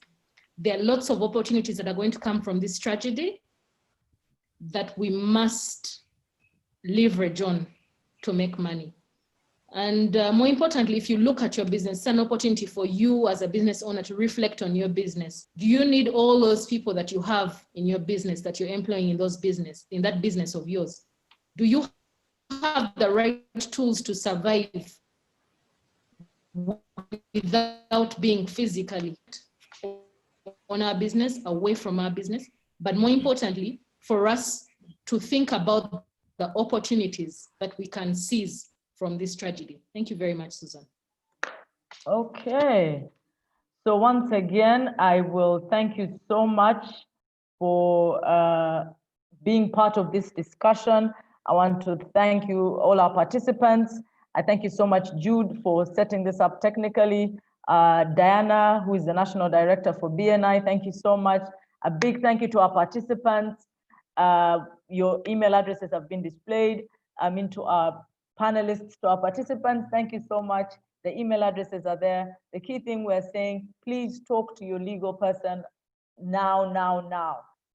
S5: There are lots of opportunities that are going to come from this tragedy that we must leverage on to make money. And more importantly, if you look at your business, it's an opportunity for you as a business owner to reflect on your business. Do you need all those people that you have in your business, that you're employing in that business of yours? Do you have the right tools to survive without being physically on our business, away from our business? But more importantly, for us to think about the opportunities that we can seize from this tragedy. Thank you very much, Susan.
S2: Okay. So once again, I will thank you so much for being part of this discussion. I want to thank you, all our participants. I thank you so much, Jude, for setting this up technically. Diana, who is the National Director for BNI, thank you so much. A big thank you to our participants. Your email addresses have been displayed. To our panelists, to our participants, thank you so much. The email addresses are there. The key thing we're saying, please talk to your legal person now.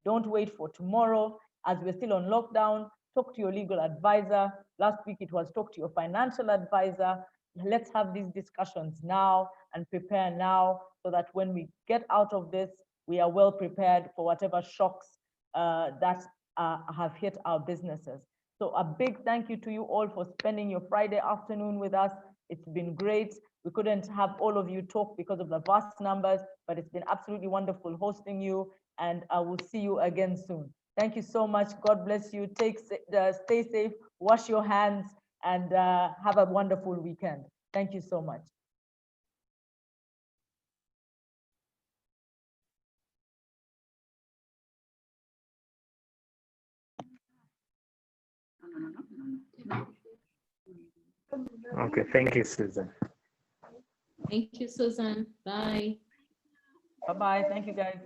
S2: Don't wait for tomorrow. As we're still on lockdown, talk to your legal advisor. Last week it was talk to your financial advisor. Let's have these discussions now and prepare now so that when we get out of this, we are well prepared for whatever shocks that have hit our businesses. So a big thank you to you all for spending your Friday afternoon with us. It's been great. We couldn't have all of you talk because of the vast numbers, but it's been absolutely wonderful hosting you. and I will see you again soon. Thank you so much. God bless you. Stay safe, wash your hands, and have a wonderful weekend. Thank you so much.
S1: Okay, thank you, Susan.
S5: Thank you, Susan. Bye.
S2: Bye-bye. Thank you, guys.